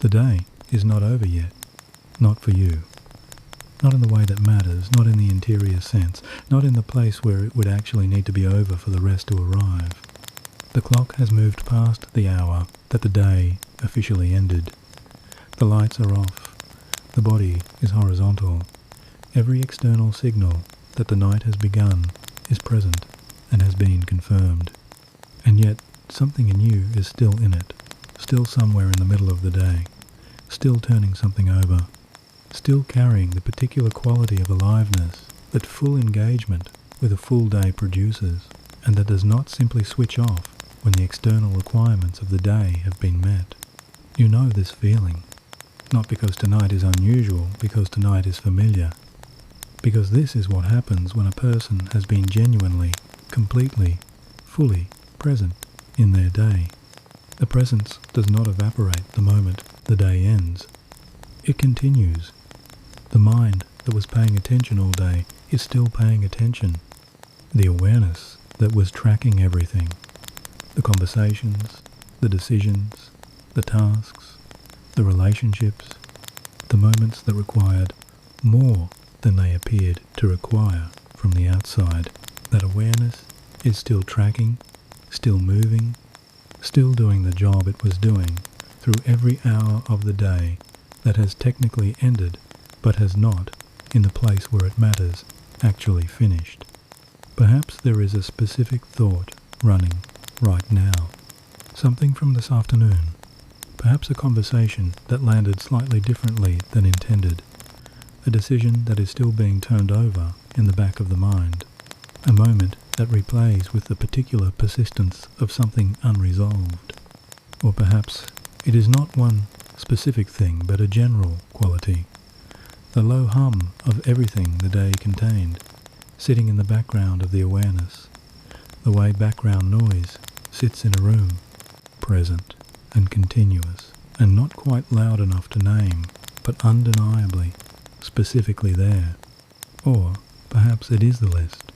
The day is not over yet, not for you. Not in the way that matters, not in the interior sense, not in the place where it would actually need to be over for the rest to arrive. The clock has moved past the hour that the day officially ended. The lights are off. The body is horizontal. Every external signal that the night has begun is present and has been confirmed. And yet, something in you is still in it, still somewhere in the middle of the day, still turning something over, still carrying the particular quality of aliveness that full engagement with a full day produces, and that does not simply switch off when the external requirements of the day have been met. You know this feeling, not because tonight is unusual, because tonight is familiar, because this is what happens when a person has been genuinely, completely, fully present in their day. The presence does not evaporate the moment the day ends. It continues. The mind that was paying attention all day is still paying attention. The awareness that was tracking everything, the conversations, the decisions, the tasks, the relationships, the moments that required more than they appeared to require from the outside, that awareness is still tracking, still moving, still doing the job it was doing through every hour of the day that has technically ended but has not, in the place where it matters, actually finished. Perhaps there is a specific thought running right now, something from this afternoon, perhaps a conversation that landed slightly differently than intended, a decision that is still being turned over in the back of the mind, a moment that replays with the particular persistence of something unresolved. Or perhaps it is not one specific thing but a general quality, the low hum of everything the day contained, sitting in the background of the awareness, the way background noise sits in a room, present and continuous, and not quite loud enough to name, but undeniably, specifically there. Or perhaps it is the list,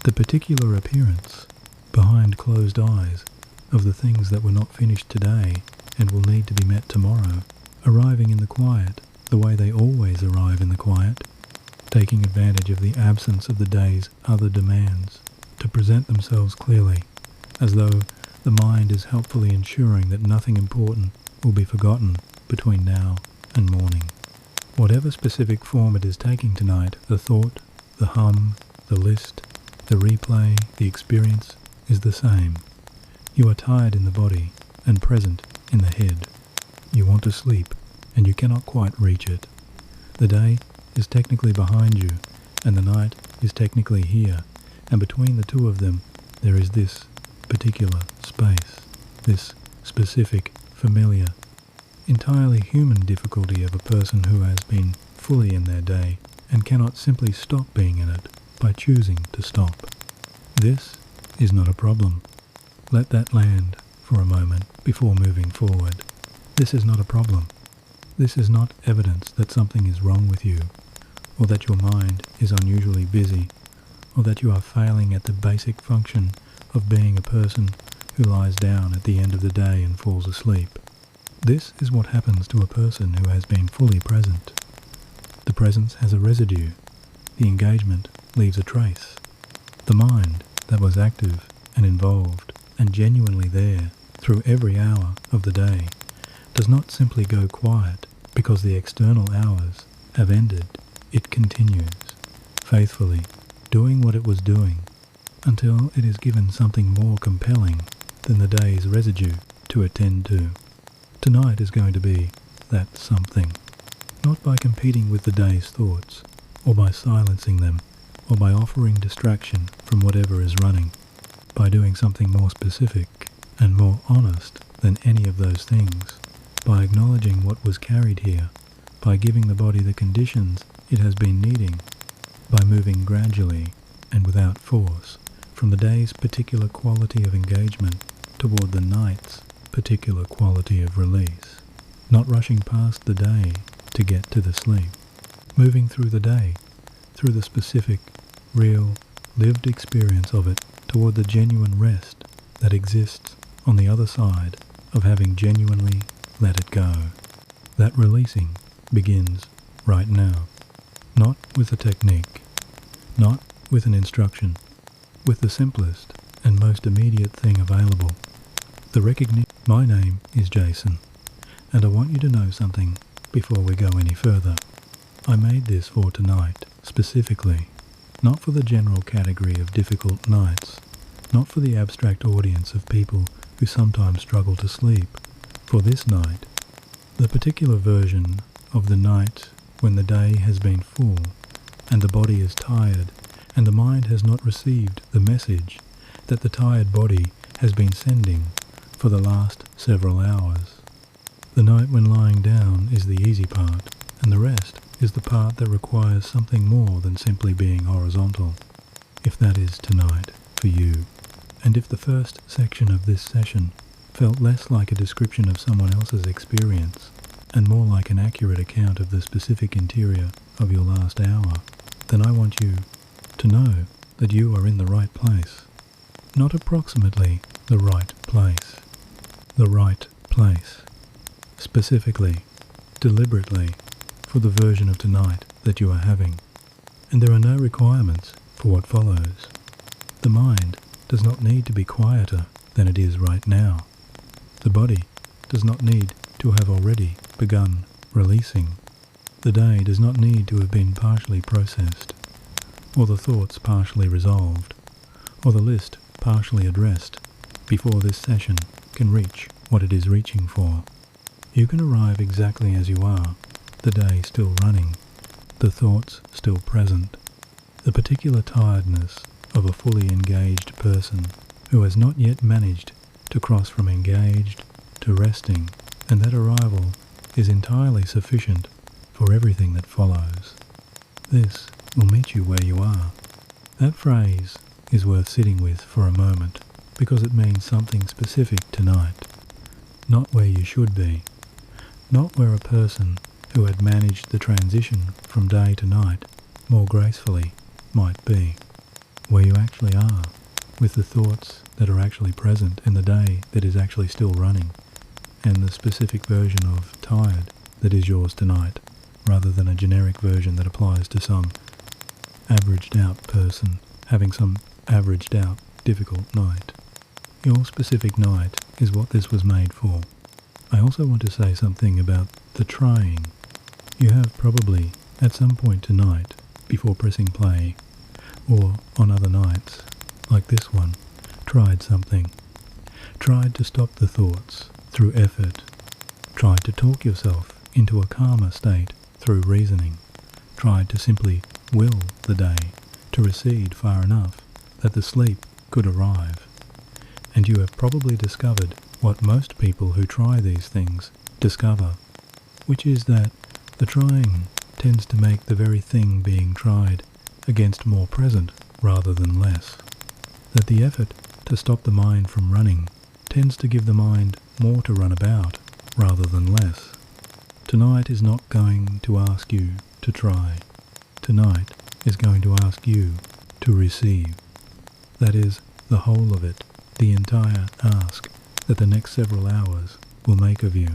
the particular appearance, behind closed eyes, of the things that were not finished today and will need to be met tomorrow, arriving in the quiet the way they always arrive in the quiet, taking advantage of the absence of the day's other demands to present themselves clearly, as though the mind is helpfully ensuring that nothing important will be forgotten between now and morning. Whatever specific form it is taking tonight, the thought, the hum, the list, the replay, the experience is the same. You are tired in the body and present in the head. You want to sleep, and you cannot quite reach it. The day is technically behind you, and the night is technically here, and between the two of them there is this particular space, this specific, familiar, entirely human difficulty of a person who has been fully in their day and cannot simply stop being in it by choosing to stop. This is not a problem. Let that land for a moment before moving forward. This is not a problem. This is not evidence that something is wrong with you, or that your mind is unusually busy, or that you are failing at the basic function of being a person who lies down at the end of the day and falls asleep. This is what happens to a person who has been fully present. The presence has a residue. The engagement leaves a trace. The mind that was active and involved and genuinely there through every hour of the day does not simply go quiet because the external hours have ended. It continues, faithfully, doing what it was doing, until it is given something more compelling than the day's residue to attend to. Tonight is going to be that something, not by competing with the day's thoughts, or by silencing them, or by offering distraction from whatever is running, by doing something more specific and more honest than any of those things, by acknowledging what was carried here, by giving the body the conditions it has been needing, by moving gradually and without force from the day's particular quality of engagement toward the night's particular quality of release, not rushing past the day to get to the sleep, moving through the day, through the specific, real, lived experience of it toward the genuine rest that exists on the other side of having genuinely let it go. That releasing begins right now, not with a technique, not with an instruction, with the simplest and most immediate thing available, the recognition. My name is Jason, and I want you to know something before we go any further. I made this for tonight, specifically, not for the general category of difficult nights, not for the abstract audience of people who sometimes struggle to sleep. For this night, the particular version of the night when the day has been full and the body is tired and the mind has not received the message that the tired body has been sending for the last several hours. The night when lying down is the easy part, and the rest is the part that requires something more than simply being horizontal. If that is tonight for you, and if the first section of this session felt less like a description of someone else's experience and more like an accurate account of the specific interior of your last hour, then I want you to know that you are in the right place. Not approximately the right place. The right place. Specifically, deliberately, for the version of tonight that you are having. And there are no requirements for what follows. The mind does not need to be quieter than it is right now. The body does not need to have already begun releasing. The day does not need to have been partially processed, or the thoughts partially resolved, or the list partially addressed before this session can reach what it is reaching for. You can arrive exactly as you are, the day still running, the thoughts still present, the particular tiredness of a fully engaged person who has not yet managed to cross from engaged to resting, and that arrival is entirely sufficient for everything that follows. This will meet you where you are. That phrase is worth sitting with for a moment because it means something specific tonight. Not where you should be, not where a person who had managed the transition from day to night more gracefully might be. Where you actually are, with the thoughts that are actually present in the day that is actually still running, and the specific version of tired that is yours tonight, rather than a generic version that applies to some averaged out person having some averaged out difficult night. Your specific night is what this was made for. I also want to say something about the trying. You have probably, at some point tonight, before pressing play, or on other nights, like this one, tried something. Tried to stop the thoughts through effort. Tried to talk yourself into a calmer state through reasoning. Tried to simply will the day to recede far enough that the sleep could arrive. And you have probably discovered what most people who try these things discover, which is that the trying tends to make the very thing being tried against more present rather than less. That the effort to stop the mind from running tends to give the mind more to run about rather than less. Tonight is not going to ask you to try. Tonight is going to ask you to receive. That is the whole of it, the entire ask that the next several hours will make of you.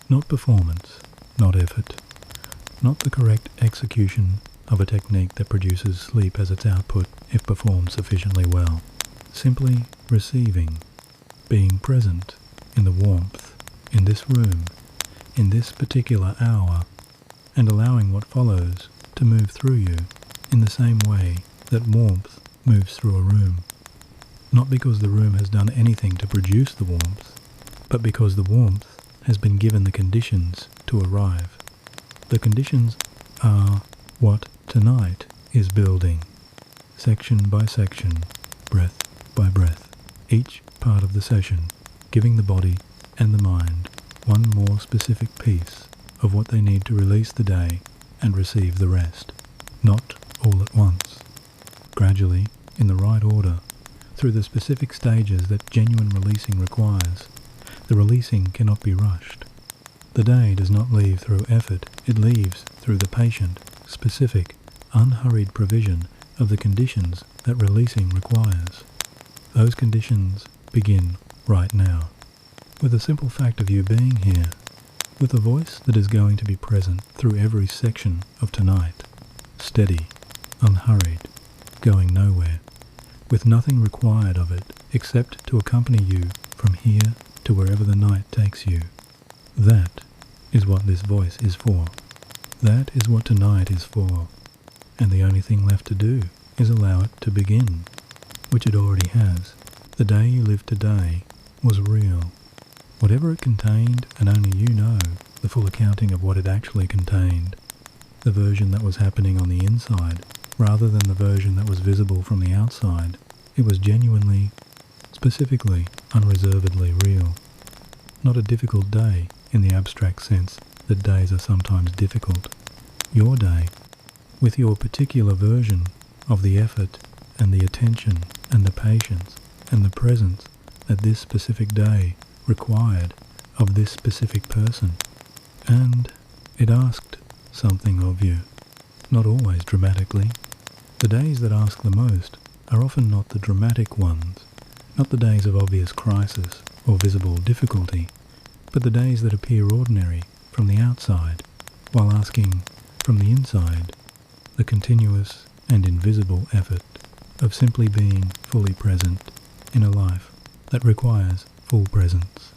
Not performance, not effort, not the correct execution of a technique that produces sleep as its output if performed sufficiently well. Simply receiving, being present in the warmth, in this room, in this particular hour, and allowing what follows to move through you in the same way that warmth moves through a room. Not because the room has done anything to produce the warmth, but because the warmth has been given the conditions to arrive. The conditions are what tonight is building, section by section, breath by breath, each part of the session giving the body and the mind one more specific piece of what they need to release the day and receive the rest, not all at once, gradually, in the right order, through the specific stages that genuine releasing requires. The releasing cannot be rushed. The day does not leave through effort, it leaves through the patient, specific, unhurried provision of the conditions that releasing requires. Those conditions begin right now. With the simple fact of you being here, with a voice that is going to be present through every section of tonight, steady, unhurried, going nowhere, with nothing required of it except to accompany you from here to wherever the night takes you. That is what this voice is for. That is what tonight is for. And the only thing left to do is allow it to begin, which it already has. The day you live today was real. Whatever it contained, and only you know the full accounting of what it actually contained. The version that was happening on the inside, rather than the version that was visible from the outside. It was genuinely, specifically, unreservedly real. Not a difficult day in the abstract sense that days are sometimes difficult. Your day, with your particular version of the effort and the attention and the patience and the presence that this specific day required of this specific person. And it asked something of you, not always dramatically. The days that ask the most are often not the dramatic ones, not the days of obvious crisis or visible difficulty, but the days that appear ordinary from the outside, while asking from the inside the continuous and invisible effort of simply being fully present in a life that requires full presence.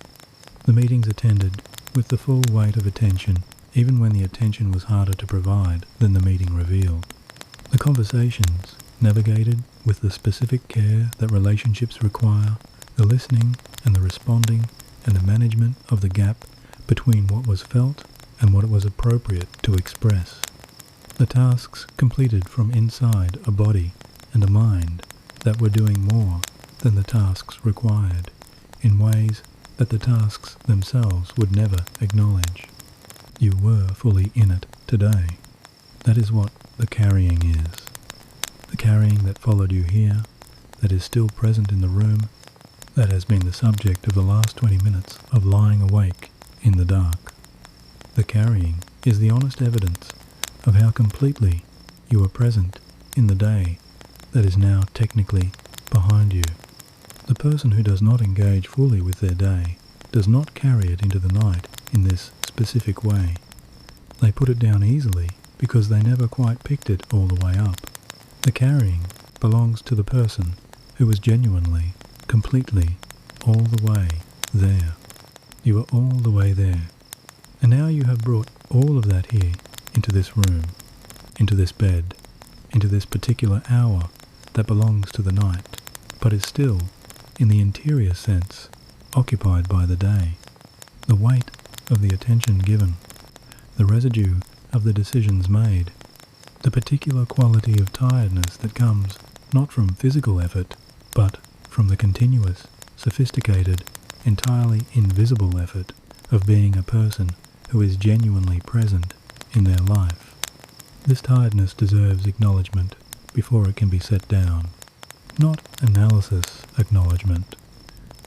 The meetings attended with the full weight of attention, even when the attention was harder to provide than the meeting revealed. The conversations navigated with the specific care that relationships require, the listening and the responding and the management of the gap between what was felt and what it was appropriate to express. The tasks completed from inside a body and a mind that were doing more than the tasks required, in ways that the tasks themselves would never acknowledge. You were fully in it today. That is what the carrying is. The carrying that followed you here, that is still present in the room, that has been the subject of the last 20 minutes of lying awake in the dark. The carrying is the honest evidence of how completely you were present in the day that is now technically behind you. The person who does not engage fully with their day does not carry it into the night in this specific way. They put it down easily because they never quite picked it all the way up. The carrying belongs to the person who was genuinely, completely, all the way there. You are all the way there. And now you have brought all of that here into this room, into this bed, into this particular hour that belongs to the night, but is still, in the interior sense, occupied by the day. The weight of the attention given, the residue of the decisions made, the particular quality of tiredness that comes not from physical effort, but from the continuous, sophisticated, entirely invisible effort of being a person who is genuinely present in their life. This tiredness deserves acknowledgement before it can be set down. Not analysis acknowledgement.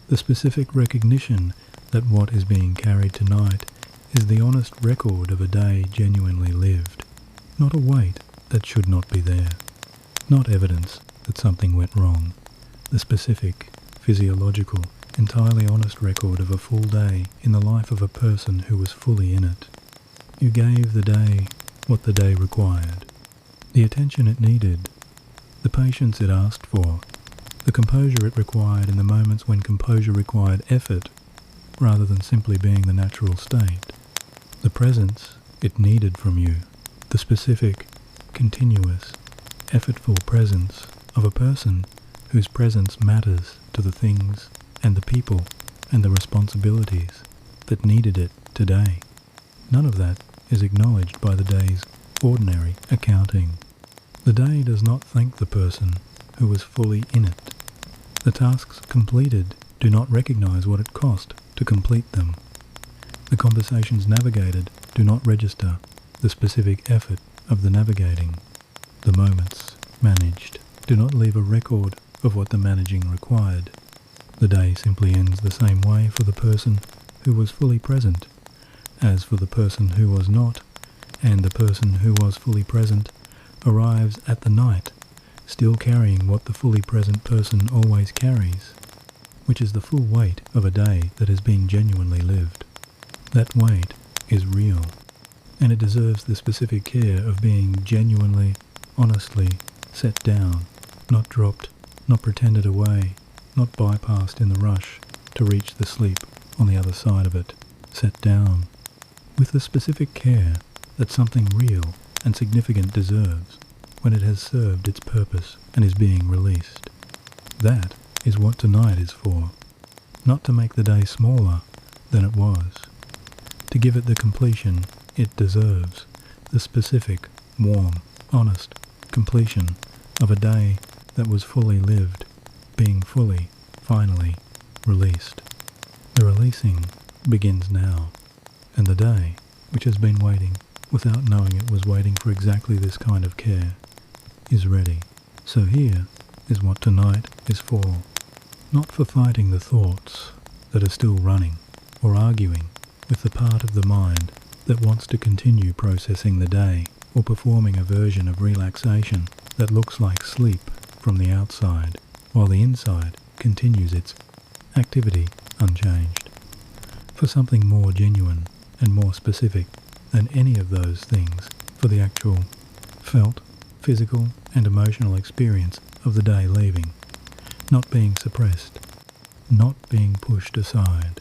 The specific recognition that what is being carried tonight is the honest record of a day genuinely lived. Not a weight that should not be there. Not evidence that something went wrong. The specific, physiological, entirely honest record of a full day in the life of a person who was fully in it. You gave the day what the day required, the attention it needed, the patience it asked for, the composure it required in the moments when composure required effort rather than simply being the natural state, the presence it needed from you, the specific, continuous, effortful presence of a person whose presence matters to the things and the people and the responsibilities that needed it today. None of that is acknowledged by the day's ordinary accounting. The day does not thank the person who was fully in it. The tasks completed do not recognize what it cost to complete them. The conversations navigated do not register the specific effort of the navigating. The moments managed do not leave a record of what the managing required. The day simply ends the same way for the person who was fully present as for the person who was not, and the person who was fully present arrives at the night still carrying what the fully present person always carries, which is the full weight of a day that has been genuinely lived. That weight is real, and it deserves the specific care of being genuinely, honestly set down, not dropped, not pretended away, not bypassed in the rush to reach the sleep on the other side of it, set down, with the specific care that something real and significant deserves when it has served its purpose and is being released. That is what tonight is for, not to make the day smaller than it was, to give it the completion it deserves, the specific, warm, honest completion of a day that was fully lived, being fully, finally, released. The releasing begins now, and the day, which has been waiting, without knowing it was waiting for exactly this kind of care, is ready. So here is what tonight is for. Not for fighting the thoughts that are still running, or arguing with the part of the mind that wants to continue processing the day, or performing a version of relaxation that looks like sleep from the outside, while the inside continues its activity unchanged. For something more genuine and more specific than any of those things, for the actual felt, physical and emotional experience of the day leaving, not being suppressed, not being pushed aside,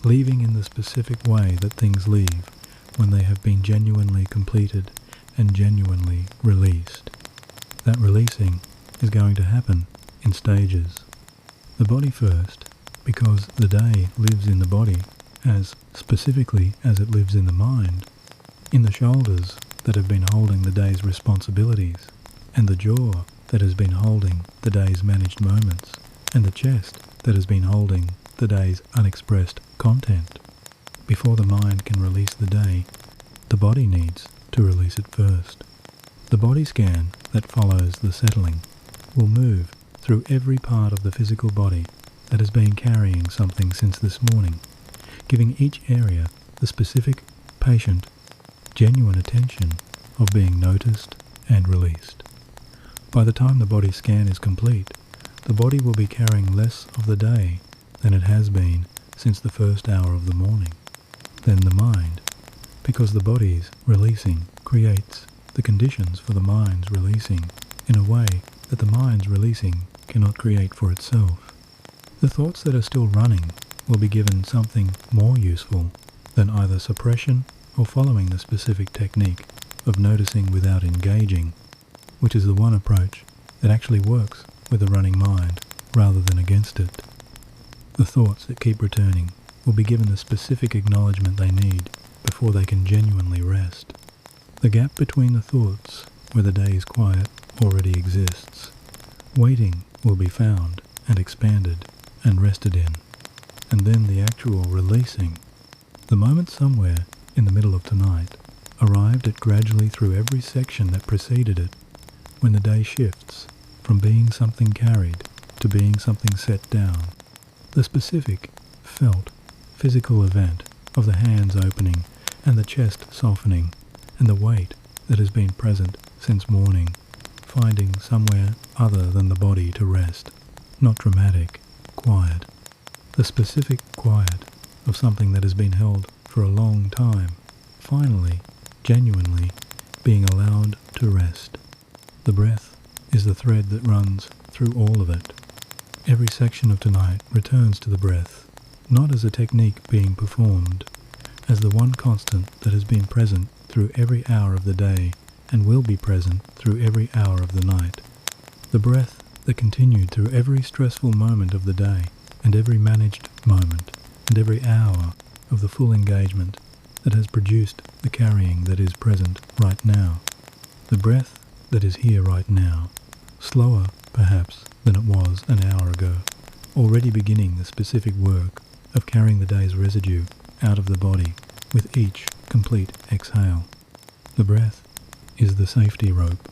leaving in the specific way that things leave when they have been genuinely completed and genuinely released. That releasing is going to happen in stages. The body first, because the day lives in the body as specifically as it lives in the mind, in the shoulders that have been holding the day's responsibilities, and the jaw that has been holding the day's managed moments, and the chest that has been holding the day's unexpressed content. Before the mind can release the day, the body needs to release it first. The body scan that follows the settling will move through every part of the physical body that has been carrying something since this morning, giving each area the specific, patient, genuine attention of being noticed and released. By the time the body scan is complete, the body will be carrying less of the day than it has been since the first hour of the morning, than the mind, because the body's releasing creates the conditions for the mind's releasing in a way that the mind's releasing cannot create for itself. The thoughts that are still running will be given something more useful than either suppression or following the specific technique of noticing without engaging, which is the one approach that actually works with the running mind rather than against it. The thoughts that keep returning will be given the specific acknowledgement they need before they can genuinely rest. The gap between the thoughts where the day is quiet already exists. Waiting will be found and expanded and rested in, and then the actual releasing. The moment somewhere in the middle of tonight arrived at gradually through every section that preceded it, when the day shifts from being something carried to being something set down. The specific, felt, physical event of the hands opening and the chest softening and the weight that has been present since morning, finding somewhere other than the body to rest, not dramatic, quiet. The specific quiet of something that has been held for a long time, finally, genuinely being allowed to rest. The breath is the thread that runs through all of it. Every section of tonight returns to the breath, not as a technique being performed, as the one constant that has been present through every hour of the day and will be present through every hour of the night. The breath that continued through every stressful moment of the day and every managed moment and every hour of the full engagement that has produced the carrying that is present right now. The breath that is here right now, slower perhaps than it was an hour ago, already beginning the specific work of carrying the day's residue out of the body with each complete exhale. The breath is the safety rope.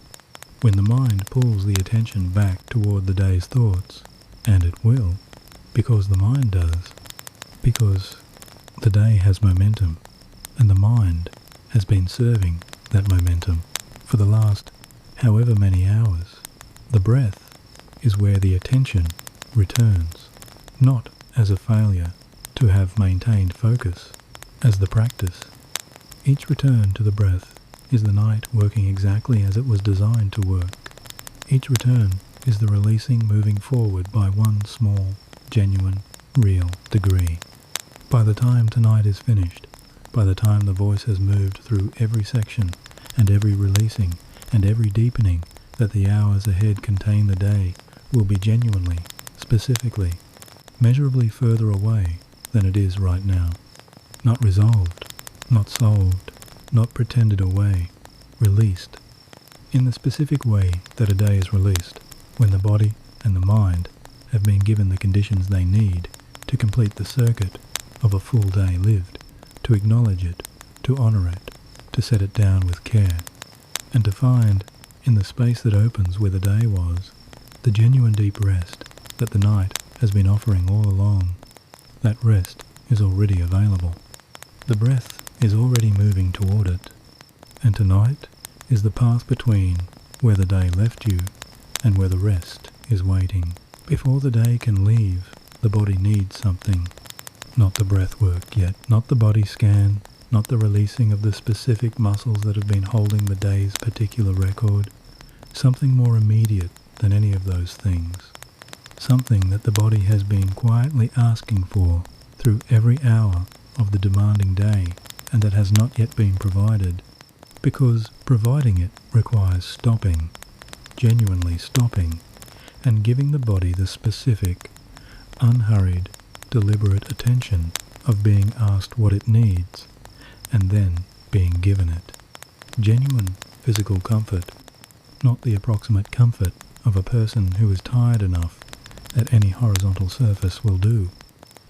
When the mind pulls the attention back toward the day's thoughts, and it will, because the mind does, because the day has momentum, and the mind has been serving that momentum for the last however many hours. The breath is where the attention returns, not as a failure to have maintained focus, as the practice Each return to the breath is the night working exactly as it was designed to work. Each return is the releasing moving forward by one small, genuine, real degree. By the time tonight is finished, by the time the voice has moved through every section and every releasing and every deepening that the hours ahead contain, the day will be genuinely, specifically, measurably further away than it is right now. Not resolved, not solved, not pretended away, released. In the specific way that a day is released, when the body and the mind have been given the conditions they need to complete the circuit of a full day lived, to acknowledge it, to honor it, to set it down with care, and to find, in the space that opens where the day was, the genuine deep rest that the night has been offering all along. That rest is already available. The breath is already moving toward it, and tonight is the path between where the day left you and where the rest is waiting. Before the day can leave, the body needs something. Not the breath work yet, not the body scan, not the releasing of the specific muscles that have been holding the day's particular record. Something more immediate than any of those things. Something that the body has been quietly asking for through every hour of the demanding day, and that has not yet been provided, because providing it requires stopping, genuinely stopping, and giving the body the specific, unhurried, deliberate attention of being asked what it needs, and then being given it. Genuine physical comfort, not the approximate comfort of a person who is tired enough that any horizontal surface will do,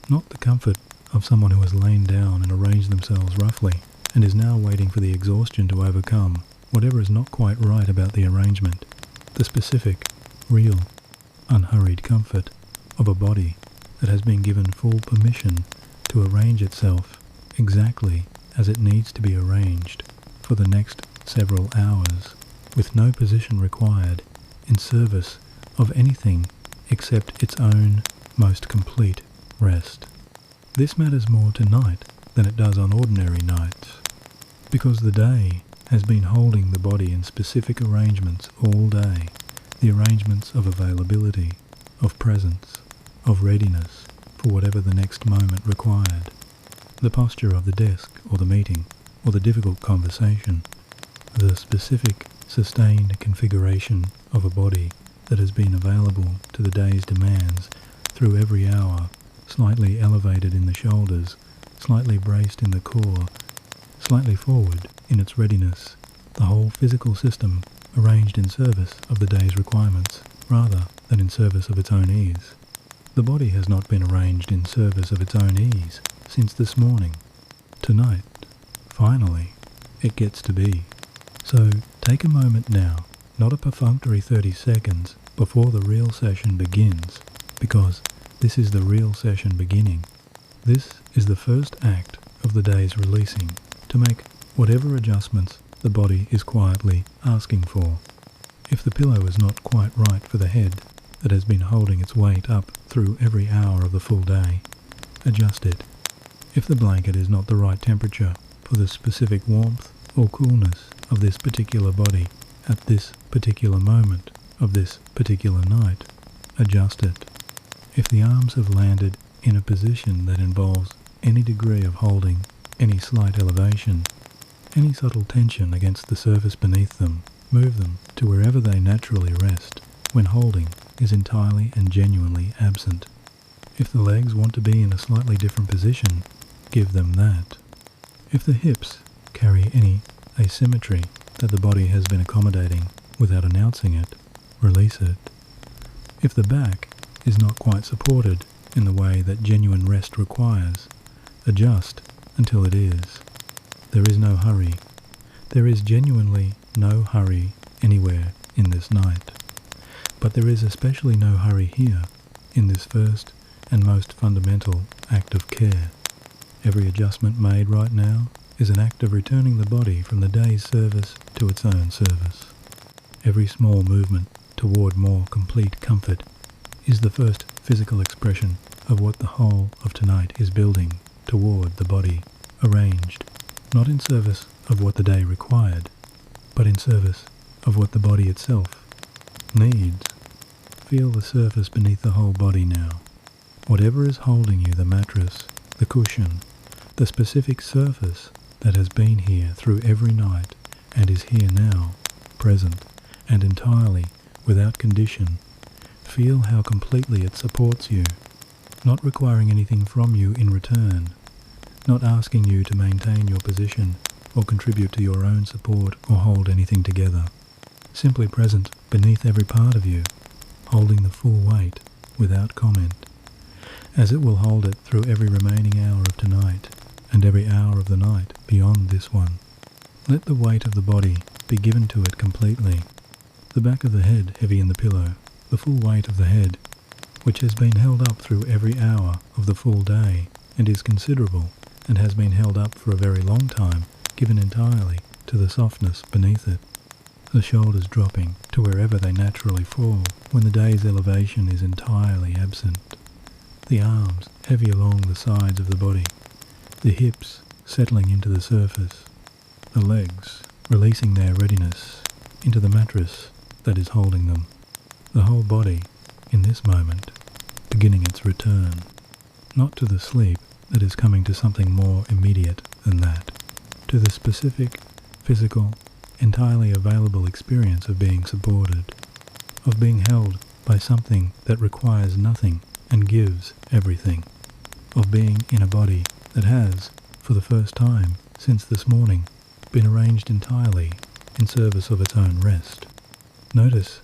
not the comfort of someone who has lain down and arranged themselves roughly and is now waiting for the exhaustion to overcome whatever is not quite right about the arrangement, the specific, real, unhurried comfort of a body that has been given full permission to arrange itself exactly as it needs to be arranged for the next several hours, with no position required in service of anything except its own most complete rest. This matters more tonight than it does on ordinary nights, because the day has been holding the body in specific arrangements all day, the arrangements of availability, of presence, of readiness for whatever the next moment required, the posture of the desk or the meeting or the difficult conversation, the specific, sustained configuration of a body that has been available to the day's demands through every hour, slightly elevated in the shoulders, slightly braced in the core, slightly forward in its readiness, the whole physical system arranged in service of the day's requirements rather than in service of its own ease. The body has not been arranged in service of its own ease since this morning. Tonight, finally, it gets to be. So take a moment now, not a perfunctory 30 seconds before the real session begins, because this is the real session beginning. This is the first act of the day's releasing, to make whatever adjustments the body is quietly asking for. If the pillow is not quite right for the head that has been holding its weight up through every hour of the full day, adjust it. If the blanket is not the right temperature for the specific warmth or coolness of this particular body at this particular moment of this particular night, adjust it. If the arms have landed in a position that involves any degree of holding, any slight elevation, any subtle tension against the surface beneath them, move them to wherever they naturally rest when holding is entirely and genuinely absent. If the legs want to be in a slightly different position, give them that. If the hips carry any asymmetry that the body has been accommodating without announcing it, release it. If the back is not quite supported in the way that genuine rest requires, adjust until it is. There is no hurry. There is genuinely no hurry anywhere in this night. But there is especially no hurry here, in this first and most fundamental act of care. Every adjustment made right now is an act of returning the body from the day's service to its own service. Every small movement toward more complete comfort is the first physical expression of what the whole of tonight is building toward the body, arranged, not in service of what the day required, but in service of what the body itself needs. Feel the surface beneath the whole body now. Whatever is holding you, the mattress, the cushion, the specific surface that has been here through every night and is here now, present and entirely without condition, feel how completely it supports you, not requiring anything from you in return, not asking you to maintain your position or contribute to your own support or hold anything together. Simply present beneath every part of you, holding the full weight without comment, as it will hold it through every remaining hour of tonight and every hour of the night beyond this one. Let the weight of the body be given to it completely. The back of the head heavy in the pillow, the full weight of the head, which has been held up through every hour of the full day and is considerable and has been held up for a very long time, given entirely to the softness beneath it. The shoulders dropping to wherever they naturally fall when the day's elevation is entirely absent. The arms heavy along the sides of the body, the hips settling into the surface, the legs releasing their readiness into the mattress that is holding them. The whole body, in this moment, beginning its return, not to the sleep that is coming to something more immediate than that, to the specific, physical, entirely available experience of being supported, of being held by something that requires nothing and gives everything, of being in a body that has, for the first time since this morning, been arranged entirely in service of its own rest. Notice,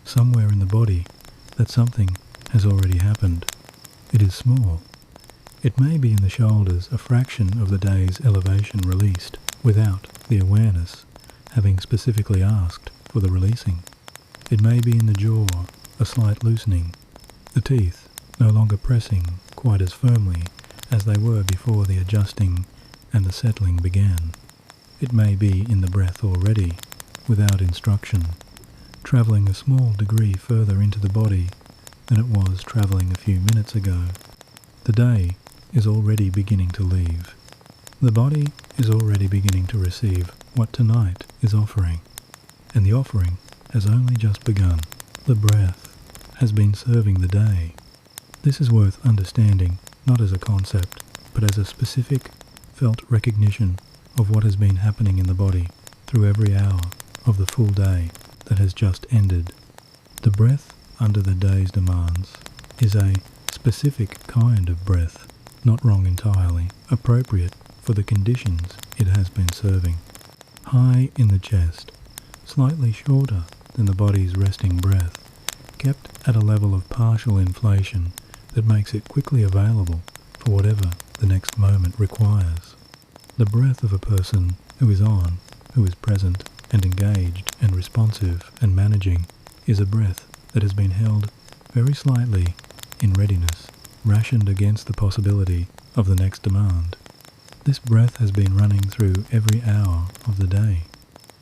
somewhere in the body, that something has already happened. It is small. It may be in the shoulders a fraction of the day's elevation released, without the awareness having specifically asked for the releasing. It may be in the jaw a slight loosening, the teeth no longer pressing quite as firmly as they were before the adjusting and the settling began. It may be in the breath already, without instruction, travelling a small degree further into the body than it was travelling a few minutes ago. The day is already beginning to leave. The body is already beginning to receive what tonight is offering, and the offering has only just begun. The breath has been serving the day. This is worth understanding not as a concept, but as a specific, felt recognition of what has been happening in the body through every hour of the full day that has just ended. The breath under the day's demands is a specific kind of breath, not wrong entirely, appropriate for the conditions it has been serving. High in the chest, slightly shorter than the body's resting breath, kept at a level of partial inflation that makes it quickly available for whatever the next moment requires. The breath of a person who is on, who is present and engaged and responsive and managing, is a breath that has been held very slightly in readiness, rationed against the possibility of the next demand. This breath has been running through every hour of the day,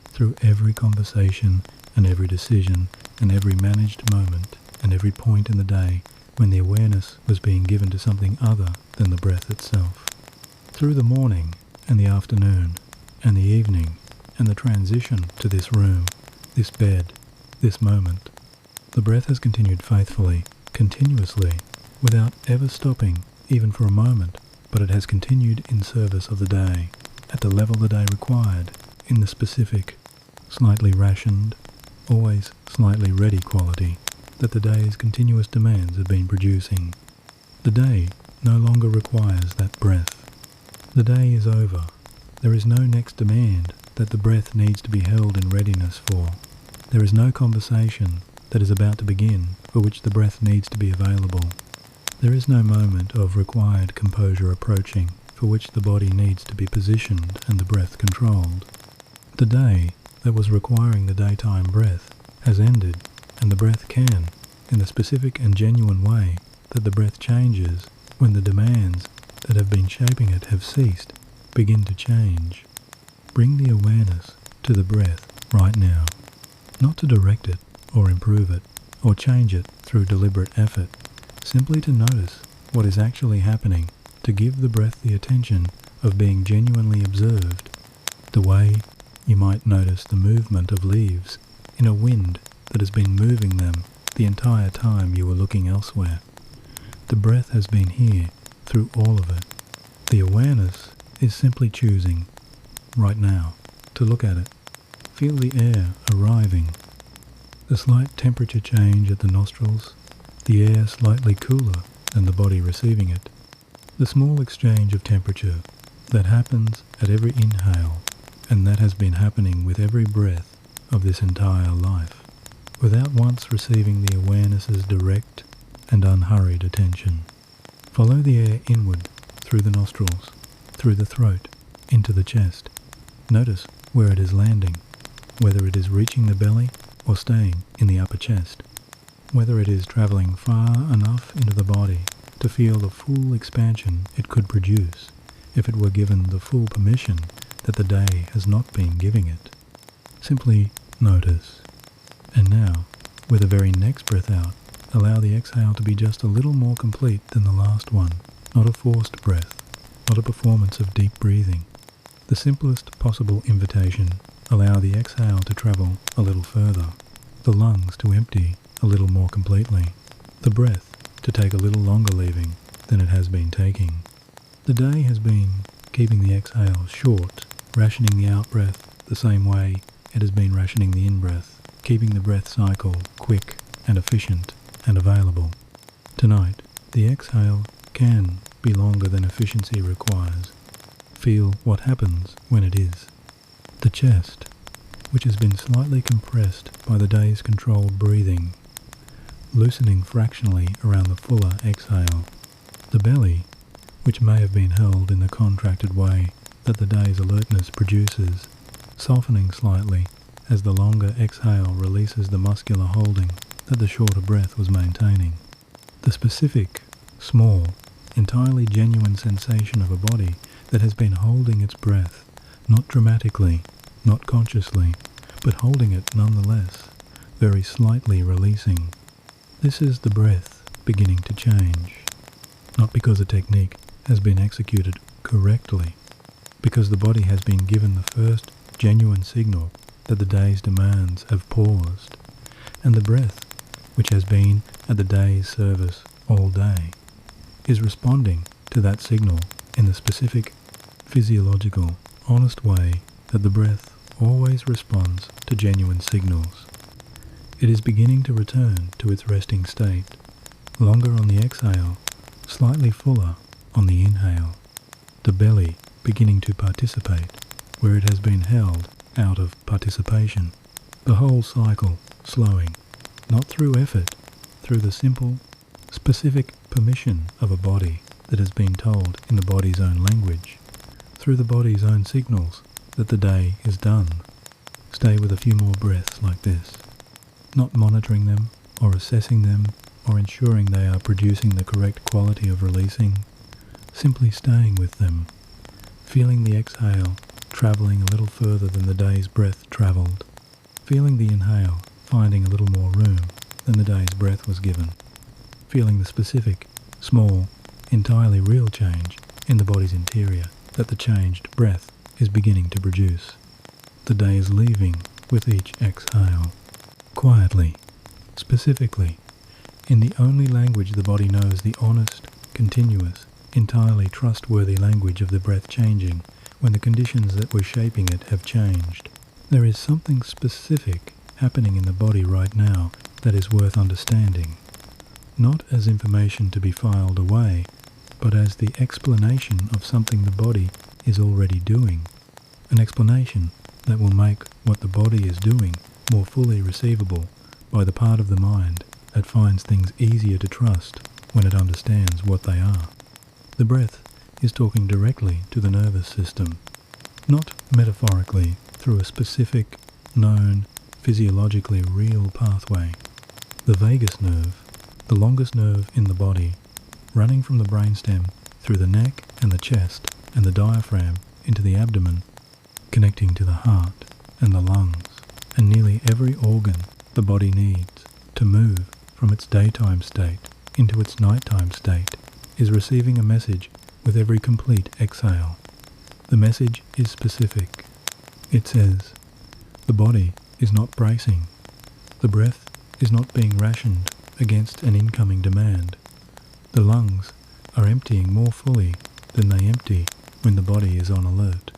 through every conversation and every decision and every managed moment and every point in the day when the awareness was being given to something other than the breath itself. Through the morning and the afternoon and the evening and the transition to this room, this bed, this moment, the breath has continued faithfully, continuously, without ever stopping even for a moment, but it has continued in service of the day, at the level the day required, in the specific, slightly rationed, always slightly ready quality that the day's continuous demands have been producing. The day no longer requires that breath. The day is over. There is no next demand that the breath needs to be held in readiness for. There is no conversation that is about to begin for which the breath needs to be available. There is no moment of required composure approaching for which the body needs to be positioned and the breath controlled. The day that was requiring the daytime breath has ended, and the breath can, in the specific and genuine way that the breath changes when the demands that have been shaping it have ceased, begin to change. Bring the awareness to the breath right now, not to direct it or improve it or change it through deliberate effort, simply to notice what is actually happening, to give the breath the attention of being genuinely observed, the way you might notice the movement of leaves in a wind that has been moving them the entire time you were looking elsewhere. The breath has been here through all of it. The awareness is simply choosing, right now, to look at it. Feel the air arriving, the slight temperature change at the nostrils, the air slightly cooler than the body receiving it, the small exchange of temperature that happens at every inhale, and that has been happening with every breath of this entire life, without once receiving the awareness's direct and unhurried attention. Follow the air inward through the nostrils, through the throat, into the chest. Notice where it is landing, whether it is reaching the belly or staying in the upper chest, whether it is traveling far enough into the body to feel the full expansion it could produce if it were given the full permission that the day has not been giving it. Simply notice. And now, with the very next breath out, allow the exhale to be just a little more complete than the last one, not a forced breath, not a performance of deep breathing. The simplest possible invitation, allow the exhale to travel a little further, the lungs to empty a little more completely, the breath to take a little longer leaving than it has been taking. The day has been keeping the exhale short, rationing the out-breath the same way it has been rationing the in-breath, keeping the breath cycle quick and efficient and available. Tonight, the exhale can be longer than efficiency requires. Feel what happens when it is. The chest, which has been slightly compressed by the day's controlled breathing, loosening fractionally around the fuller exhale. The belly, which may have been held in the contracted way that the day's alertness produces, softening slightly as the longer exhale releases the muscular holding that the shorter breath was maintaining. The specific, small, entirely genuine sensation of a body that has been holding its breath, not dramatically, not consciously, but holding it nonetheless, very slightly releasing. This is the breath beginning to change, not because a technique has been executed correctly, because the body has been given the first genuine signal that the day's demands have paused, and the breath, which has been at the day's service all day, is responding to that signal in the specific, physiological, honest way that the breath always responds to genuine signals. It is beginning to return to its resting state, longer on the exhale, slightly fuller on the inhale, the belly beginning to participate where it has been held out of participation, the whole cycle slowing, not through effort, through the simple, specific permission of a body that has been told in the body's own language, through the body's own signals that the day is done. Stay with a few more breaths like this, not monitoring them or assessing them or ensuring they are producing the correct quality of releasing, simply staying with them, feeling the exhale traveling a little further than the day's breath traveled, feeling the inhale finding a little more room than the day's breath was given, feeling the specific, small, entirely real change in the body's interior that the changed breath is beginning to produce. The day is leaving with each exhale, quietly, specifically, in the only language the body knows, the honest, continuous, entirely trustworthy language of the breath changing when the conditions that were shaping it have changed. There is something specific happening in the body right now that is worth understanding, not as information to be filed away, but as the explanation of something the body is already doing, an explanation that will make what the body is doing more fully receivable by the part of the mind that finds things easier to trust when it understands what they are. The breath is talking directly to the nervous system, not metaphorically through a specific, known, physiologically real pathway. The vagus nerve, the longest nerve in the body, running from the brainstem through the neck and the chest and the diaphragm into the abdomen, connecting to the heart and the lungs and nearly every organ the body needs to move from its daytime state into its nighttime state, is receiving a message with every complete exhale. The message is specific. It says, the body is not bracing. The breath is not being rationed against an incoming demand. The lungs are emptying more fully than they empty when the body is on alert.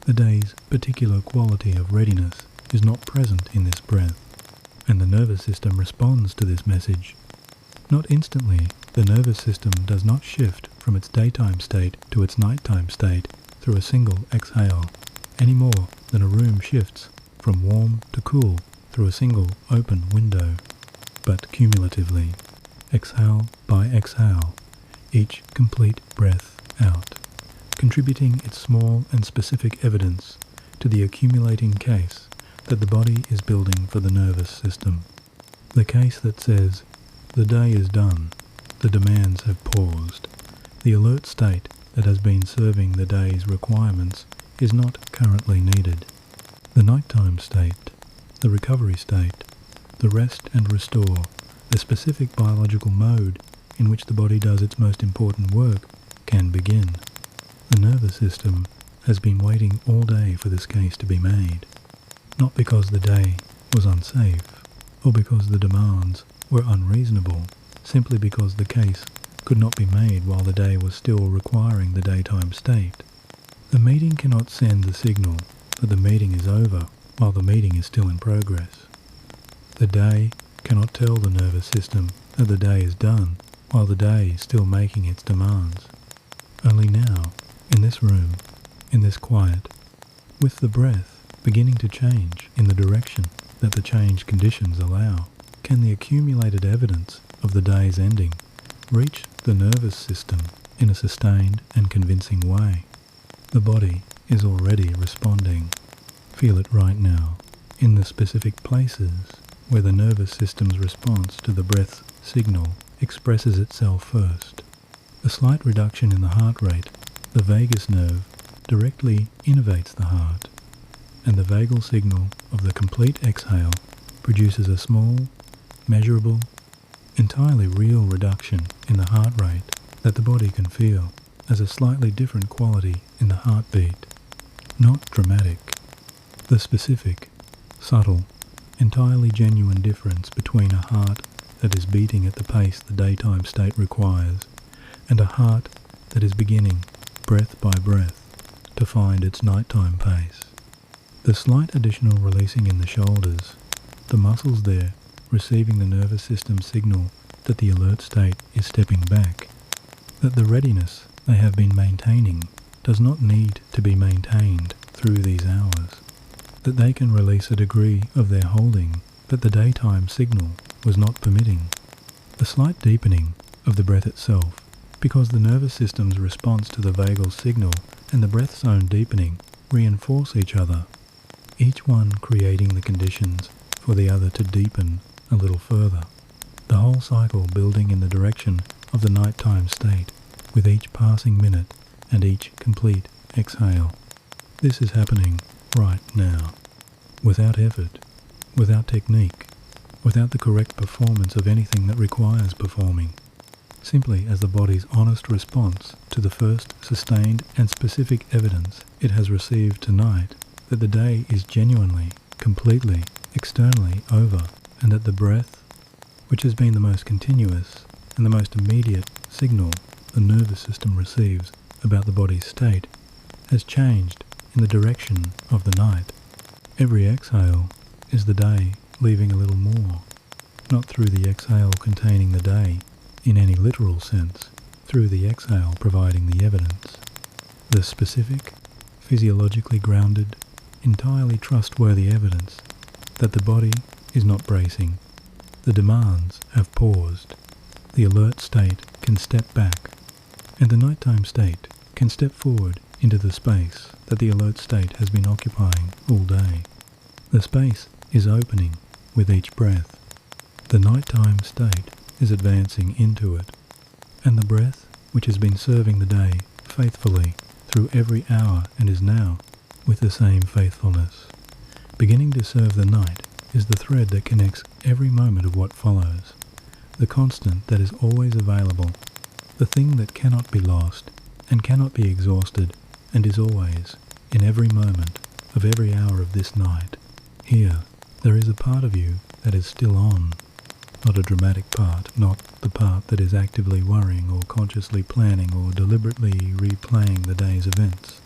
The day's particular quality of readiness is not present in this breath, and the nervous system responds to this message. Not instantly, the nervous system does not shift from its daytime state to its nighttime state through a single exhale, any more than a room shifts from warm to cool through a single open window, but cumulatively, exhale by exhale, each complete breath out, contributing its small and specific evidence to the accumulating case that the body is building for the nervous system. The case that says, the day is done, the demands have paused, the alert state that has been serving the day's requirements is not currently needed. The nighttime state, the recovery state, the rest and restore, the specific biological mode in which the body does its most important work, can begin. The nervous system has been waiting all day for this case to be made, not because the day was unsafe, or because the demands were unreasonable, simply because the case could not be made while the day was still requiring the daytime state. The meeting cannot send the signal that the meeting is over while the meeting is still in progress. The day cannot tell the nervous system that the day is done while the day is still making its demands. Only now, in this room, in this quiet, with the breath beginning to change in the direction that the changed conditions allow, can the accumulated evidence of the day's ending reach the nervous system in a sustained and convincing way. The body is already responding. Feel it right now, in the specific places where the nervous system's response to the breath's signal expresses itself first. A slight reduction in the heart rate, the vagus nerve, directly innervates the heart, and the vagal signal of the complete exhale produces a small, measurable, entirely real reduction in the heart rate that the body can feel as a slightly different quality in the heartbeat. Not dramatic. The specific, subtle, entirely genuine difference between a heart that is beating at the pace the daytime state requires and a heart that is beginning, breath by breath, to find its nighttime pace. The slight additional releasing in the shoulders, the muscles there receiving the nervous system signal that the alert state is stepping back, that the readiness they have been maintaining does not need to be maintained through these hours, that they can release a degree of their holding that the daytime signal was not permitting. A slight deepening of the breath itself, because the nervous system's response to the vagal signal and the breath's own deepening reinforce each other, each one creating the conditions for the other to deepen a little further, the whole cycle building in the direction of the nighttime state with each passing minute and each complete exhale. This is happening right now, without effort, without technique, without the correct performance of anything that requires performing, simply as the body's honest response to the first sustained and specific evidence it has received tonight that the day is genuinely, completely, externally over, and that the breath, which has been the most continuous and the most immediate signal the nervous system receives about the body's state, has changed in the direction of the night. Every exhale is the day leaving a little more, not through the exhale containing the day in any literal sense, through the exhale providing the evidence. The specific, physiologically grounded, entirely trustworthy evidence that the body is not bracing, the demands have paused, the alert state can step back, and the nighttime state can step forward into the space that the alert state has been occupying all day. The space is opening with each breath. The nighttime state is advancing into it, and the breath, which has been serving the day faithfully through every hour and is now, with the same faithfulness, beginning to serve the night, is the thread that connects every moment of what follows, the constant that is always available, the thing that cannot be lost and cannot be exhausted and is always, in every moment of every hour of this night. Here, there is a part of you that is still on, not a dramatic part, not the part that is actively worrying or consciously planning or deliberately replaying the day's events.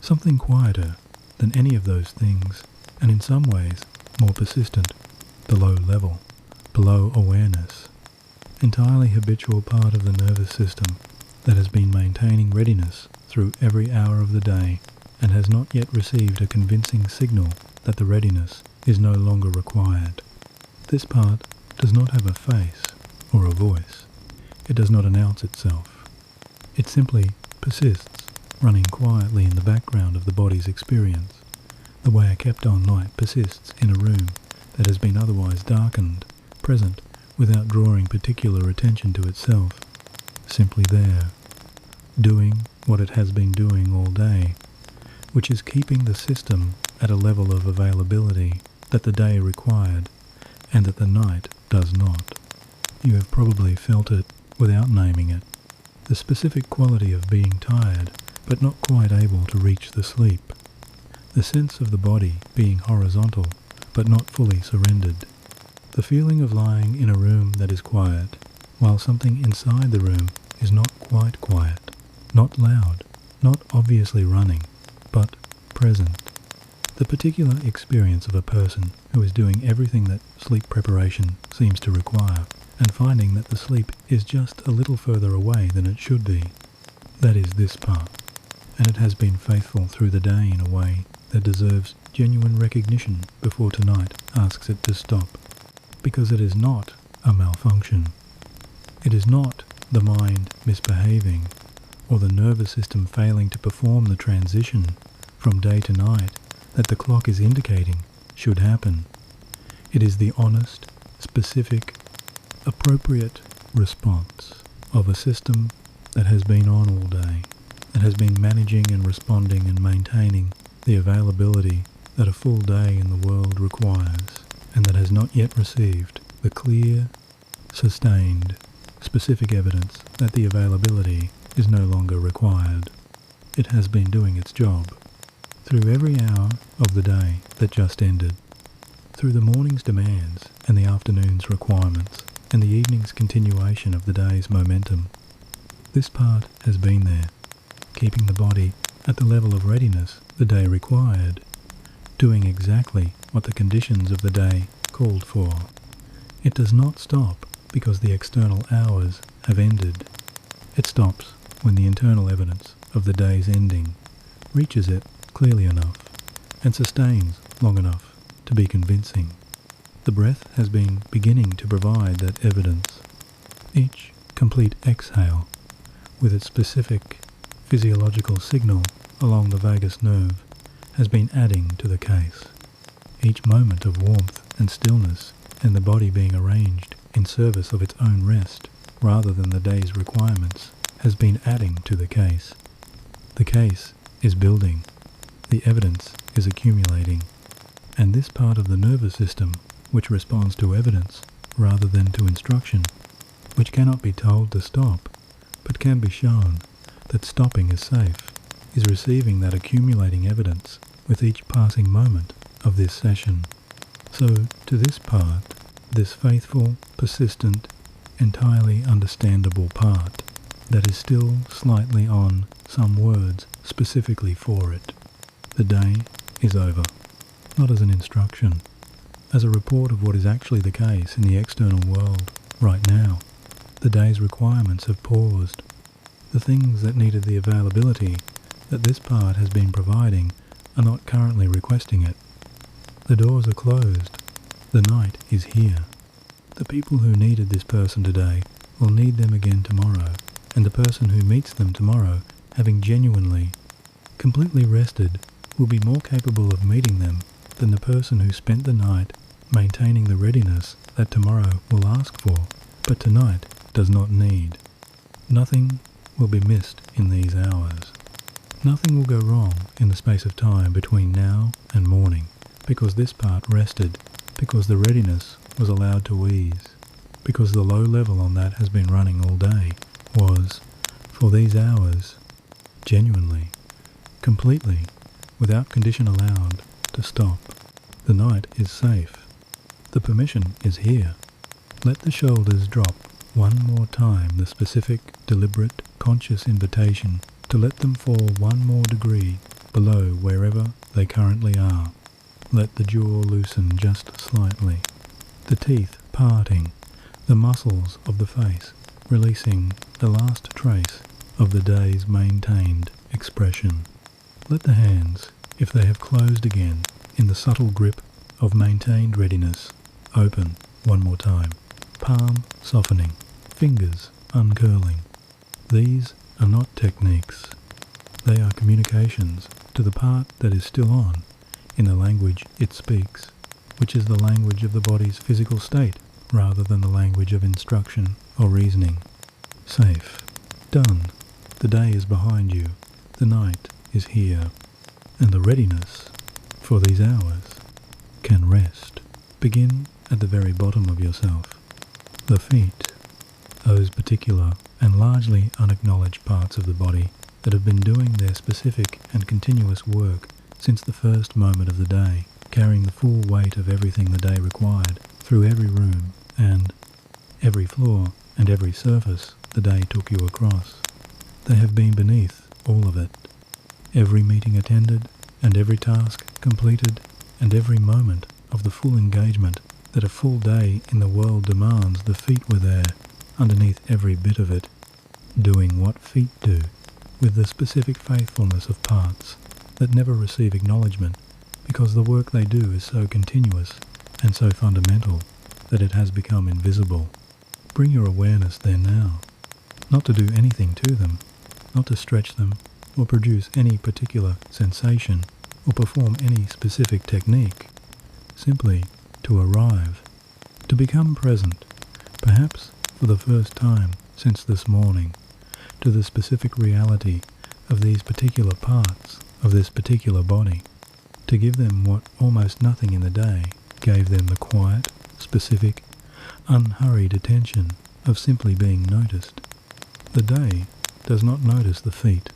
Something quieter than any of those things, and in some ways more persistent, below level, below awareness. Entirely habitual part of the nervous system that has been maintaining readiness through every hour of the day and has not yet received a convincing signal that the readiness is no longer required. This part does not have a face or a voice. It does not announce itself. It simply persists, running quietly in the background of the body's experience, the way a kept-on light persists in a room that has been otherwise darkened, present without drawing particular attention to itself, simply there, doing what it has been doing all day, which is keeping the system at a level of availability that the day required and that the night does not. You have probably felt it without naming it, the specific quality of being tired but not quite able to reach the sleep, the sense of the body being horizontal but not fully surrendered, the feeling of lying in a room that is quiet while something inside the room is not quite quiet, not loud, not obviously running, but present. The particular experience of a person who is doing everything that sleep preparation seems to require, and finding that the sleep is just a little further away than it should be. That is this part, and it has been faithful through the day in a way that deserves genuine recognition before tonight asks it to stop, because it is not a malfunction. It is not the mind misbehaving, or the nervous system failing to perform the transition from day to night that the clock is indicating should happen. It is the honest, specific, appropriate response of a system that has been on all day, that has been managing and responding and maintaining the availability that a full day in the world requires, and that has not yet received the clear, sustained, specific evidence that the availability is no longer required. It has been doing its job. Through every hour of the day that just ended, through the morning's demands and the afternoon's requirements and the evening's continuation of the day's momentum, this part has been there, keeping the body at the level of readiness the day required, doing exactly what the conditions of the day called for. It does not stop because the external hours have ended. It stops when the internal evidence of the day's ending reaches it clearly enough and sustains long enough to be convincing. The breath has been beginning to provide that evidence. Each complete exhale, with its specific physiological signal along the vagus nerve, has been adding to the case. Each moment of warmth and stillness and the body being arranged in service of its own rest rather than the day's requirements has been adding to the case. The case is building. The evidence is accumulating, and this part of the nervous system, which responds to evidence rather than to instruction, which cannot be told to stop, but can be shown that stopping is safe, is receiving that accumulating evidence with each passing moment of this session. So, to this part, this faithful, persistent, entirely understandable part that is still slightly on some words specifically for it. The day is over, not as an instruction, as a report of what is actually the case in the external world right now. The day's requirements have paused. The things that needed the availability that this part has been providing are not currently requesting it. The doors are closed. The night is here. The people who needed this person today will need them again tomorrow, and the person who meets them tomorrow, having genuinely, completely rested, will be more capable of meeting them than the person who spent the night maintaining the readiness that tomorrow will ask for, but tonight does not need. Nothing will be missed in these hours. Nothing will go wrong in the space of time between now and morning, because this part rested, because the readiness was allowed to ease, because the low level on that has been running all day was, for these hours, genuinely, completely, without condition allowed, to stop. The night is safe. The permission is here. Let the shoulders drop one more time, the specific, deliberate, conscious invitation to let them fall one more degree below wherever they currently are. Let the jaw loosen just slightly, the teeth parting, the muscles of the face releasing the last trace of the day's maintained expression. Let the hands, if they have closed again in the subtle grip of maintained readiness, open one more time, palm softening, fingers uncurling. These are not techniques. They are communications to the part that is still on in the language it speaks, which is the language of the body's physical state rather than the language of instruction or reasoning. Safe. Done. The day is behind you. The night is here. And the readiness for these hours can rest. Begin at the very bottom of yourself. The feet, those particular and largely unacknowledged parts of the body that have been doing their specific and continuous work since the first moment of the day, carrying the full weight of everything the day required through every room and every floor and every surface the day took you across. They have been beneath all of it. Every meeting attended and every task completed and every moment of the full engagement that a full day in the world demands, the feet were there, underneath every bit of it, doing what feet do, with the specific faithfulness of parts that never receive acknowledgement because the work they do is so continuous and so fundamental that it has become invisible. Bring your awareness there now, not to do anything to them, not to stretch them or produce any particular sensation or perform any specific technique, simply to arrive, to become present, perhaps for the first time since this morning, to the specific reality of these particular parts of this particular body, to give them what almost nothing in the day gave them, the quiet, specific, unhurried attention of simply being noticed. The day does not notice the feet.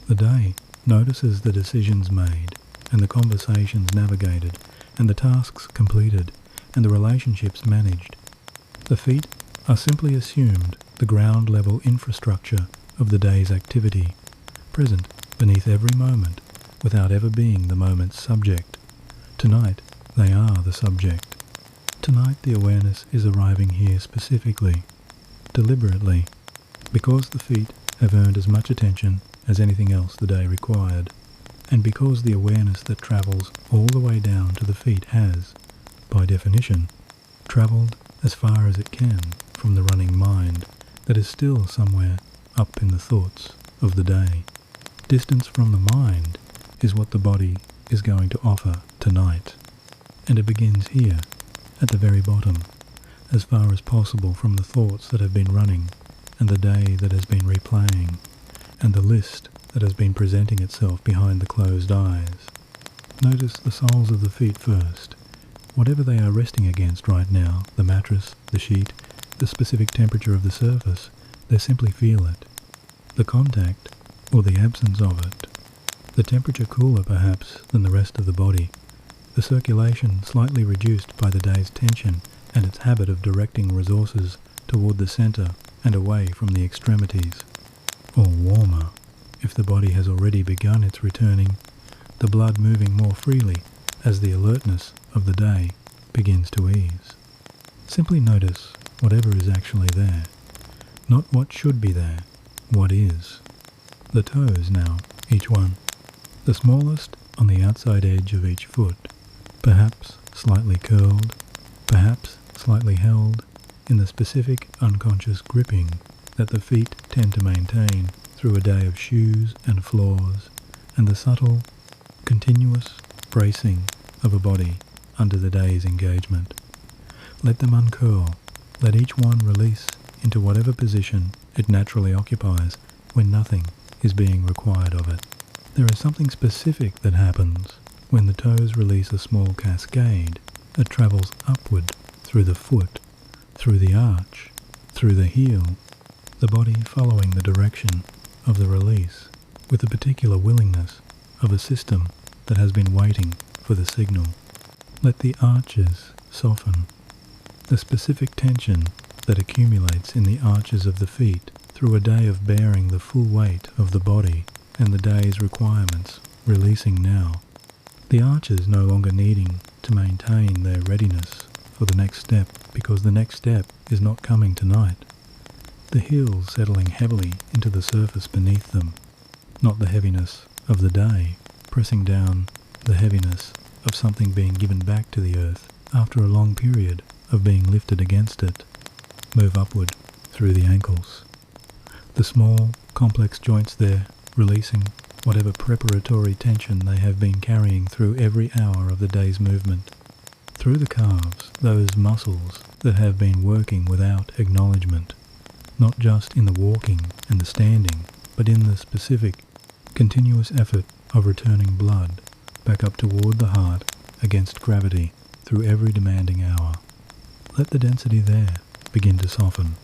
The day notices the decisions made, and the conversations navigated, and the tasks completed, and the relationships managed. The feet are simply assumed the ground-level infrastructure of the day's activity, present beneath every moment, without ever being the moment's subject. Tonight, they are the subject. Tonight the awareness is arriving here specifically, deliberately, because the feet have earned as much attention as anything else the day required, and because the awareness that travels all the way down to the feet has, by definition, travelled as far as it can from the running mind that is still somewhere up in the thoughts of the day. Distance from the mind is what the body is going to offer tonight, and it begins here, at the very bottom, as far as possible from the thoughts that have been running, and the day that has been replaying, and the list that has been presenting itself behind the closed eyes. Notice the soles of the feet first, whatever they are resting against right now, the mattress, the sheet, the specific temperature of the surface, they simply feel it. The contact, or the absence of it. The temperature cooler perhaps than the rest of the body, the circulation slightly reduced by the day's tension and its habit of directing resources toward the center and away from the extremities. Or warmer, if the body has already begun its returning, the blood moving more freely as the alertness of the day begins to ease. Simply notice whatever is actually there, not what should be there, what is. The toes now, each one, the smallest on the outside edge of each foot, perhaps slightly curled, perhaps slightly held in the specific unconscious gripping that the feet tend to maintain through a day of shoes and floors, and the subtle, continuous bracing of a body under the day's engagement. Let them uncurl, let each one release into whatever position it naturally occupies when nothing is being required of it. There is something specific that happens when the toes release a small cascade that travels upward through the foot, through the arch, through the heel, the body following the direction of the release with a particular willingness of a system that has been waiting for the signal. Let the arches soften. The specific tension that accumulates in the arches of the feet through a day of bearing the full weight of the body and the day's requirements releasing now. The arches no longer needing to maintain their readiness for the next step because the next step is not coming tonight. The heels settling heavily into the surface beneath them, not the heaviness of the day pressing down the heaviness of something being given back to the earth after a long period of being lifted against it. Move upward through the ankles. The small, complex joints there releasing whatever preparatory tension they have been carrying through every hour of the day's movement. Through the calves, those muscles that have been working without acknowledgement, not just in the walking and the standing, but in the specific, continuous effort of returning blood back up toward the heart against gravity through every demanding hour. Let the density there begin to soften,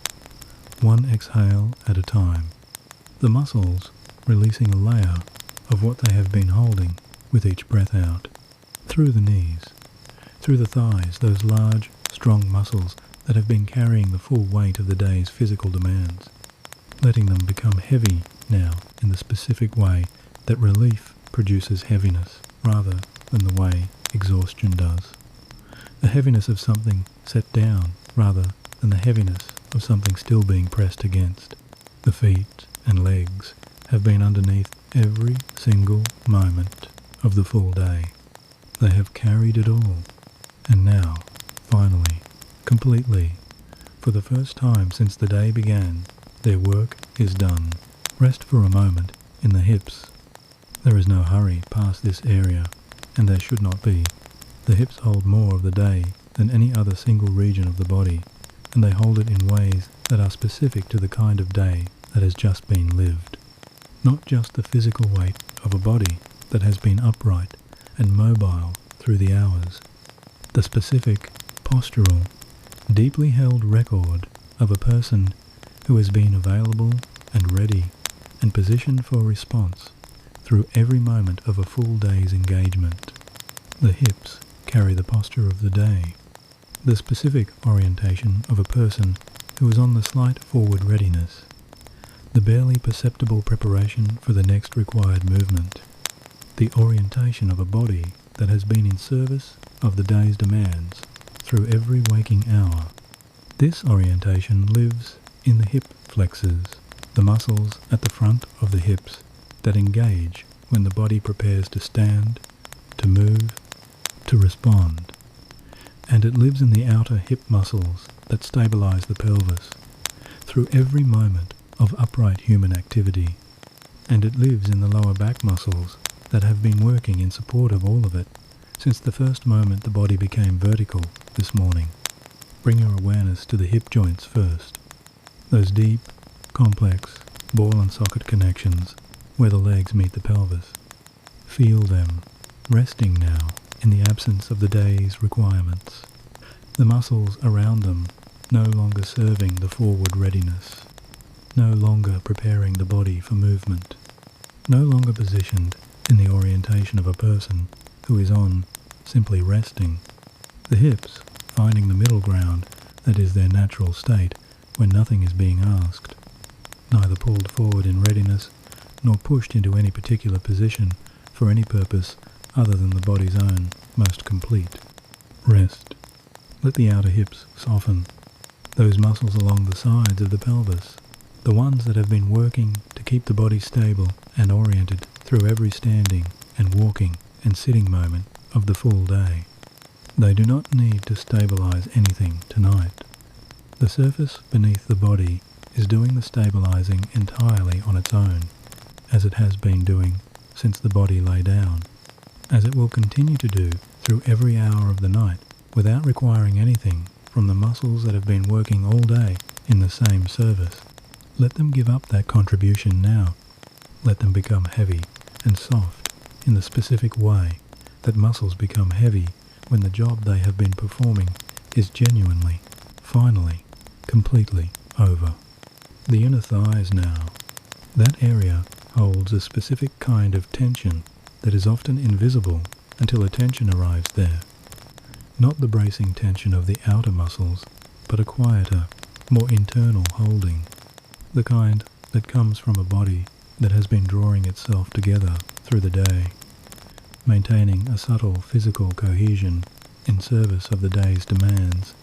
one exhale at a time. The muscles releasing a layer of what they have been holding with each breath out. Through the knees, through the thighs, those large, strong muscles that have been carrying the full weight of the day's physical demands, letting them become heavy now in the specific way that relief produces heaviness rather than the way exhaustion does. The heaviness of something set down rather than the heaviness of something still being pressed against. The feet and legs have been underneath every single moment of the full day. They have carried it all. And now, finally, completely, for the first time since the day began, their work is done. Rest for a moment in the hips. There is no hurry past this area, and there should not be. The hips hold more of the day than any other single region of the body, and they hold it in ways that are specific to the kind of day that has just been lived. Not just the physical weight of a body that has been upright and mobile through the hours. The specific, postural, deeply held record of a person who has been available and ready and positioned for response through every moment of a full day's engagement. The hips carry the posture of the day. The specific orientation of a person who is on the slight forward readiness. The barely perceptible preparation for the next required movement. The orientation of a body that has been in service of the day's demands through every waking hour. This orientation lives in the hip flexors, the muscles at the front of the hips that engage when the body prepares to stand, to move, to respond. And it lives in the outer hip muscles that stabilize the pelvis through every moment of upright human activity. And it lives in the lower back muscles that have been working in support of all of it since the first moment the body became vertical this morning. Bring your awareness to the hip joints first. Those deep, complex, ball and socket connections where the legs meet the pelvis. Feel them, resting now in the absence of the day's requirements. The muscles around them no longer serving the forward readiness. No longer preparing the body for movement. No longer positioned in the orientation of a person who is on simply resting. The hips finding the middle ground that is their natural state when nothing is being asked. Neither pulled forward in readiness nor pushed into any particular position for any purpose other than the body's own most complete. Rest. Let the outer hips soften. Those muscles along the sides of the pelvis, the ones that have been working to keep the body stable and oriented through every standing and walking and sitting moment of the full day. They do not need to stabilize anything tonight. The surface beneath the body is doing the stabilizing entirely on its own, as it has been doing since the body lay down, as it will continue to do through every hour of the night without requiring anything from the muscles that have been working all day in the same service. Let them give up that contribution now. Let them become heavy and soft in the specific way that muscles become heavy when the job they have been performing is genuinely, finally, completely over. The inner thighs now. That area holds a specific kind of tension that is often invisible until attention arrives there. Not the bracing tension of the outer muscles, but a quieter, more internal holding, the kind that comes from a body that has been drawing itself together through the day, maintaining a subtle physical cohesion in service of the day's demands,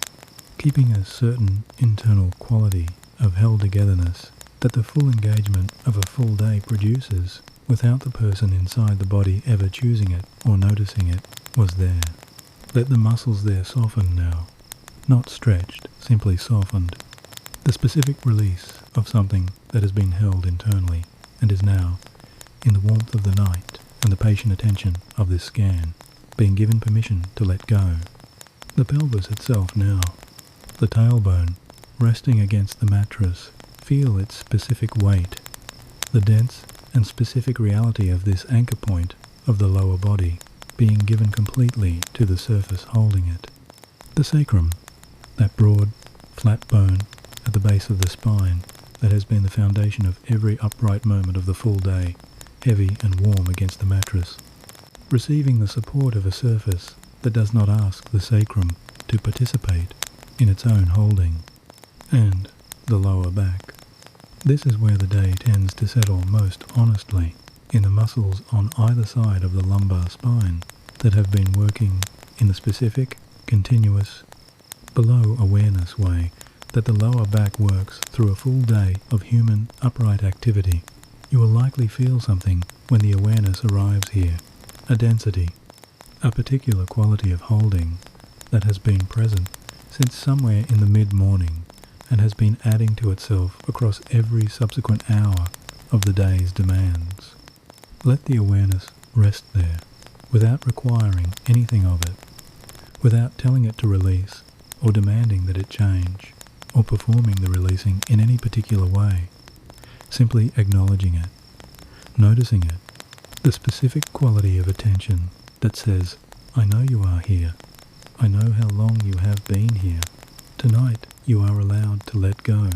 keeping a certain internal quality of held-togetherness that the full engagement of a full day produces without the person inside the body ever choosing it or noticing it was there. Let the muscles there soften now, not stretched, simply softened. The specific release of something that has been held internally and is now, in the warmth of the night and the patient attention of this scan, being given permission to let go. The pelvis itself now, the tailbone, resting against the mattress, feel its specific weight, the dense and specific reality of this anchor point of the lower body being given completely to the surface holding it. The sacrum, that broad, flat bone at the base of the spine that has been the foundation of every upright moment of the full day, heavy and warm against the mattress, receiving the support of a surface that does not ask the sacrum to participate in its own holding, and the lower back. This is where the day tends to settle most honestly, in the muscles on either side of the lumbar spine that have been working in the specific, continuous, below awareness way that the lower back works through a full day of human upright activity. You will likely feel something when the awareness arrives here, a density, a particular quality of holding that has been present since somewhere in the mid-morning and has been adding to itself across every subsequent hour of the day's demands. Let the awareness rest there, without requiring anything of it, without telling it to release, or demanding that it change, or performing the releasing in any particular way, simply acknowledging it, noticing it, the specific quality of attention that says, I know you are here, I know how long you have been here, tonight you are allowed to let go.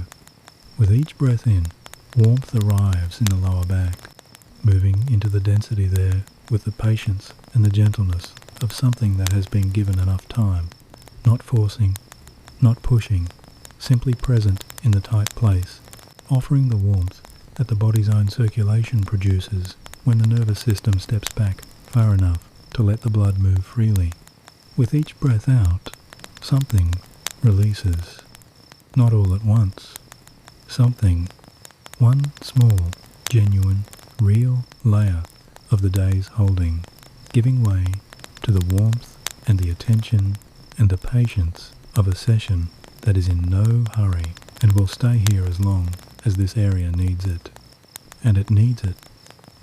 With each breath in, warmth arrives in the lower back, moving into the density there with the patience and the gentleness of something that has been given enough time, not forcing, not pushing, simply present in the tight place, offering the warmth that the body's own circulation produces when the nervous system steps back far enough to let the blood move freely. With each breath out, something releases, not all at once. Something, one small, genuine, real layer of the day's holding, giving way to the warmth and the attention and the patience of a session that is in no hurry and will stay here as long as this area needs it. And it needs it.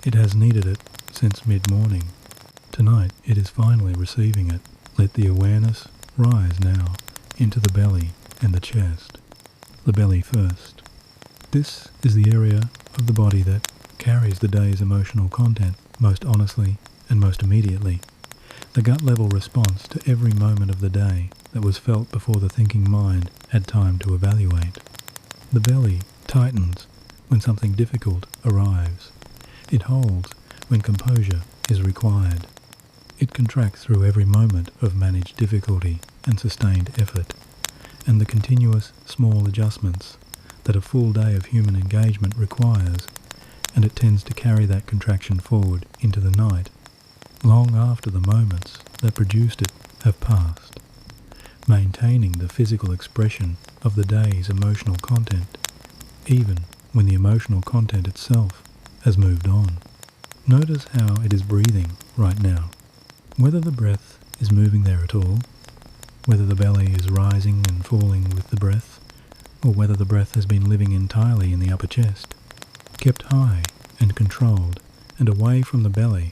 It has needed it since mid-morning. Tonight it is finally receiving it. Let the awareness rise now into the belly and the chest. The belly first. This is the area of the body that carries the day's emotional content most honestly and most immediately. The gut-level response to every moment of the day that was felt before the thinking mind had time to evaluate. The belly tightens when something difficult arrives. It holds when composure is required. It contracts through every moment of managed difficulty and sustained effort, and the continuous small adjustments that a full day of human engagement requires, and it tends to carry that contraction forward into the night, long after the moments that produced it have passed, maintaining the physical expression of the day's emotional content, even when the emotional content itself has moved on. Notice how it is breathing right now, whether the breath is moving there at all, whether the belly is rising and falling with the breath, or whether the breath has been living entirely in the upper chest, kept high and controlled and away from the belly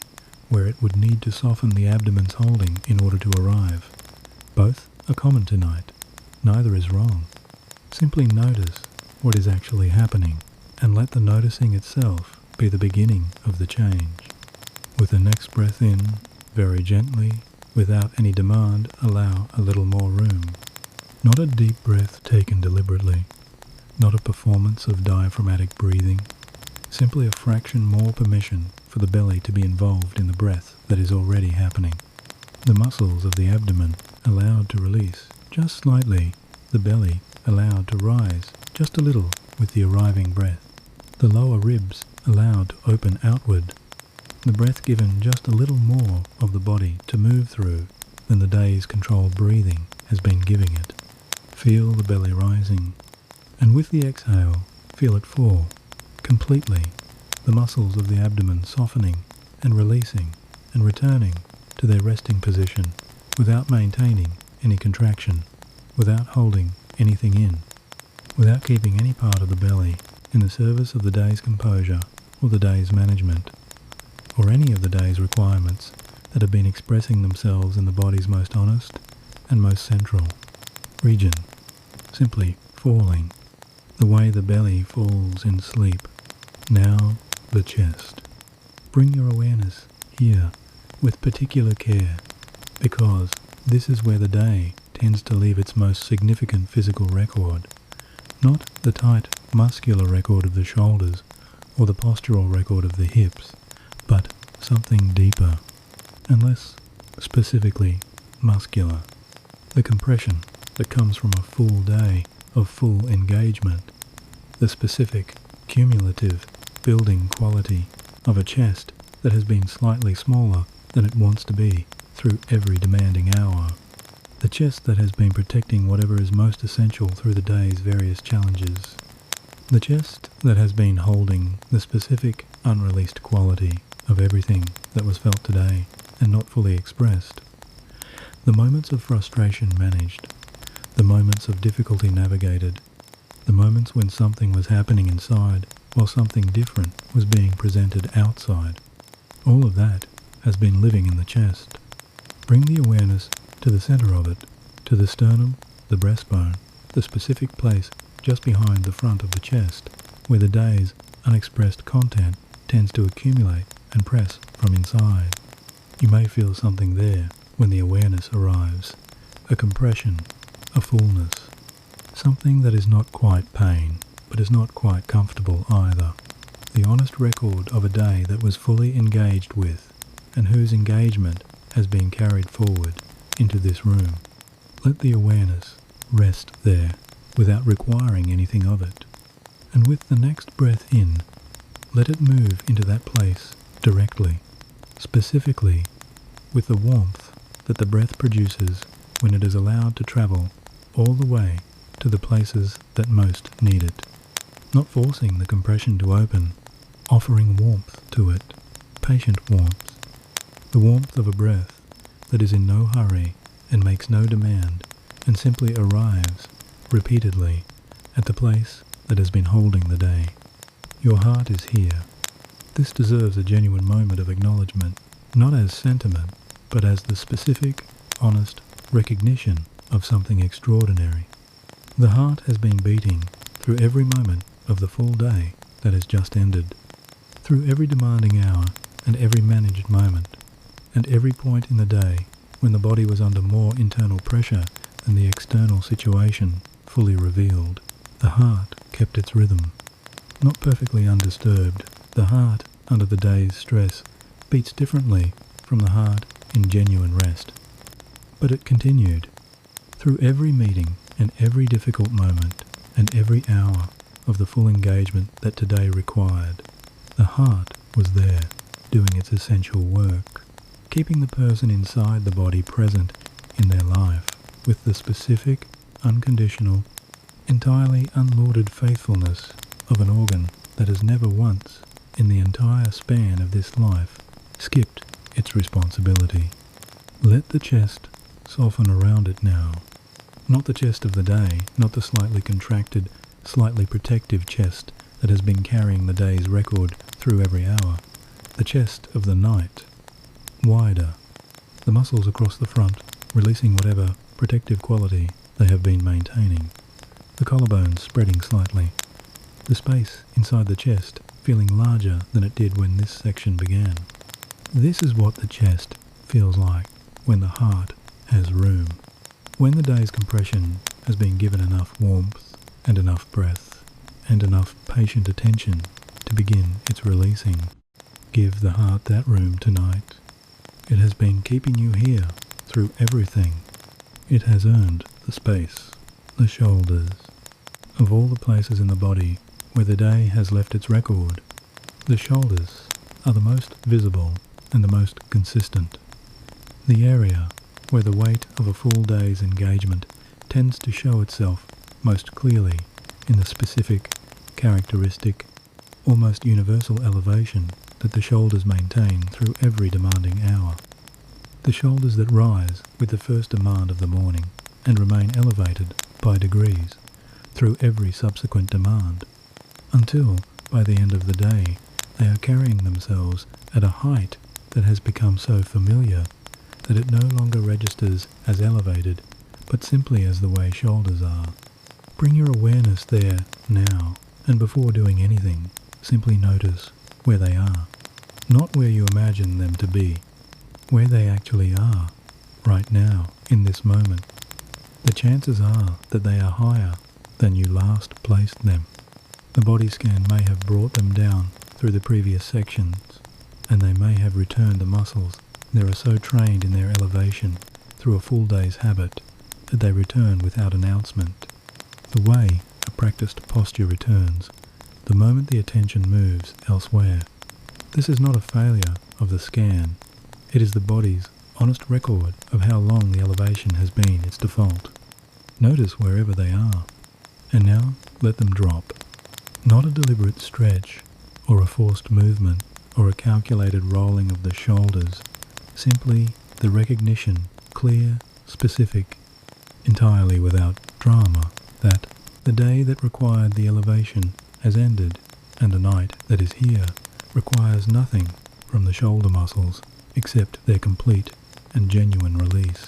where it would need to soften the abdomen's holding in order to arrive. Both are common tonight. Neither is wrong. Simply notice what is actually happening and let the noticing itself be the beginning of the change. With the next breath in, very gently, without any demand, allow a little more room. Not a deep breath taken deliberately, not a performance of diaphragmatic breathing, simply a fraction more permission for the belly to be involved in the breath that is already happening. The muscles of the abdomen allowed to release just slightly, the belly allowed to rise just a little with the arriving breath, the lower ribs allowed to open outward, the breath given just a little more of the body to move through than the day's controlled breathing has been giving it. Feel the belly rising, and with the exhale, feel it fall completely, the muscles of the abdomen softening and releasing and returning to their resting position without maintaining any contraction, without holding anything in, without keeping any part of the belly in the service of the day's composure or the day's management, or any of the day's requirements that have been expressing themselves in the body's most honest and most central region, simply falling, the way the belly falls in sleep. Now the chest. Bring your awareness here with particular care, because this is where the day tends to leave its most significant physical record, not the tight muscular record of the shoulders or the postural record of the hips, but something deeper and less specifically muscular. The compression that comes from a full day of full engagement, the specific, cumulative, building quality of a chest that has been slightly smaller than it wants to be through every demanding hour. The chest that has been protecting whatever is most essential through the day's various challenges. The chest that has been holding the specific, unreleased quality of everything that was felt today and not fully expressed. The moments of frustration managed, the moments of difficulty navigated, the moments when something was happening inside while something different was being presented outside. All of that has been living in the chest. Bring the awareness to the center of it, to the sternum, the breastbone, the specific place just behind the front of the chest, where the day's unexpressed content tends to accumulate and press from inside. You may feel something there when the awareness arrives, a compression, a fullness, something that is not quite pain, but is not quite comfortable either. The honest record of a day that was fully engaged with, and whose engagement has been carried forward into this room. Let the awareness rest there without requiring anything of it. And with the next breath in, let it move into that place directly, specifically with the warmth that the breath produces when it is allowed to travel all the way to the places that most need it. Not forcing the compression to open, offering warmth to it, patient warmth, the warmth of a breath that is in no hurry and makes no demand and simply arrives repeatedly at the place that has been holding the day. Your heart is here. This deserves a genuine moment of acknowledgement, not as sentiment, but as the specific, honest recognition of something extraordinary. The heart has been beating through every moment of the full day that has just ended, through every demanding hour and every managed moment, and every point in the day when the body was under more internal pressure than the external situation fully revealed. The heart kept its rhythm. Not perfectly undisturbed, the heart under the day's stress beats differently from the heart in genuine rest. But it continued. Through every meeting and every difficult moment and every hour of the full engagement that today required, the heart was there, doing its essential work, keeping the person inside the body present in their life with the specific, unconditional, entirely unlauded faithfulness of an organ that has never once, in the entire span of this life, skipped its responsibility. Let the chest soften around it now. Not the chest of the day, not the slightly contracted, slightly protective chest that has been carrying the day's record through every hour. The chest of the night. Wider. The muscles across the front, releasing whatever protective quality they have been maintaining. The collarbones spreading slightly. The space inside the chest feeling larger than it did when this section began. This is what the chest feels like when the heart has room. When the day's compression has been given enough warmth and enough breath and enough patient attention to begin its releasing. Give the heart that room tonight. It has been keeping you here through everything. It has earned the space, the shoulders. Of all the places in the body where the day has left its record, the shoulders are the most visible and the most consistent. The area where the weight of a full day's engagement tends to show itself most clearly in the specific, characteristic, almost universal elevation that the shoulders maintain through every demanding hour. The shoulders that rise with the first demand of the morning and remain elevated by degrees through every subsequent demand, until, by the end of the day, they are carrying themselves at a height that has become so familiar that it no longer registers as elevated, but simply as the way shoulders are. Bring your awareness there now, and before doing anything, simply notice where they are. Not where you imagine them to be, where they actually are, right now, in this moment. The chances are that they are higher than you last placed them. The body scan may have brought them down through the previous sections, and they may have returned the muscles that are so trained in their elevation through a full day's habit that they return without announcement. The way a practiced posture returns, the moment the attention moves elsewhere. This is not a failure of the scan. It is the body's honest record of how long the elevation has been its default. Notice wherever they are, and now let them drop. Not a deliberate stretch, or a forced movement, or a calculated rolling of the shoulders, simply the recognition, clear, specific, entirely without drama, that the day that required the elevation has ended, and the night that is here requires nothing from the shoulder muscles except their complete and genuine release.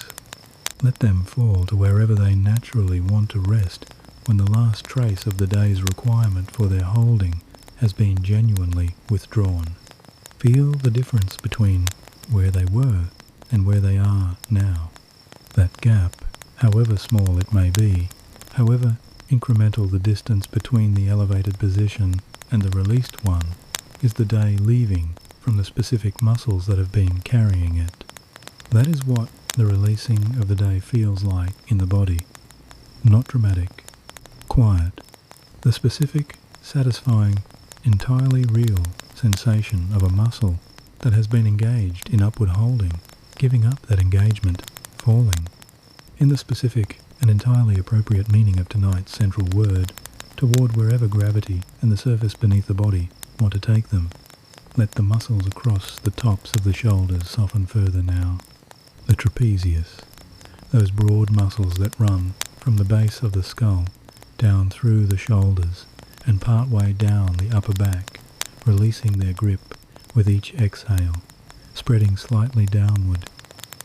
Let them fall to wherever they naturally want to rest when the last trace of the day's requirement for their holding has been genuinely withdrawn. Feel the difference between where they were and where they are now. That gap, however small it may be, however incremental the distance between the elevated position and the released one, is the day leaving from the specific muscles that have been carrying it. That is what the releasing of the day feels like in the body. Not dramatic, quiet, the specific, satisfying, entirely real sensation of a muscle that has been engaged in upward holding, giving up that engagement, falling. In the specific and entirely appropriate meaning of tonight's central word, toward wherever gravity and the surface beneath the body want to take them. Let the muscles across the tops of the shoulders soften further now. The trapezius, those broad muscles that run from the base of the skull down through the shoulders and partway down the upper back, releasing their grip with each exhale, spreading slightly downward,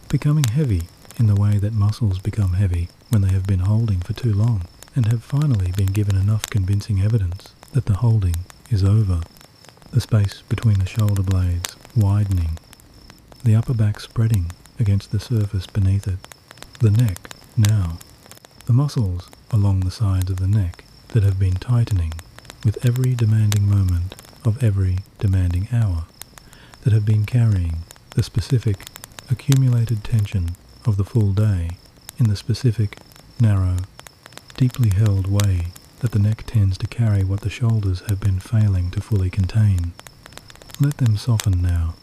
becoming heavy in the way that muscles become heavy when they have been holding for too long and have finally been given enough convincing evidence that the holding is over. The space between the shoulder blades widening, the upper back spreading against the surface beneath it, the neck now, the muscles along the sides of the neck that have been tightening with every demanding moment of every demanding hour, that have been carrying the specific accumulated tension of the full day in the specific, narrow, deeply held way that the neck tends to carry what the shoulders have been failing to fully contain. Let them soften now,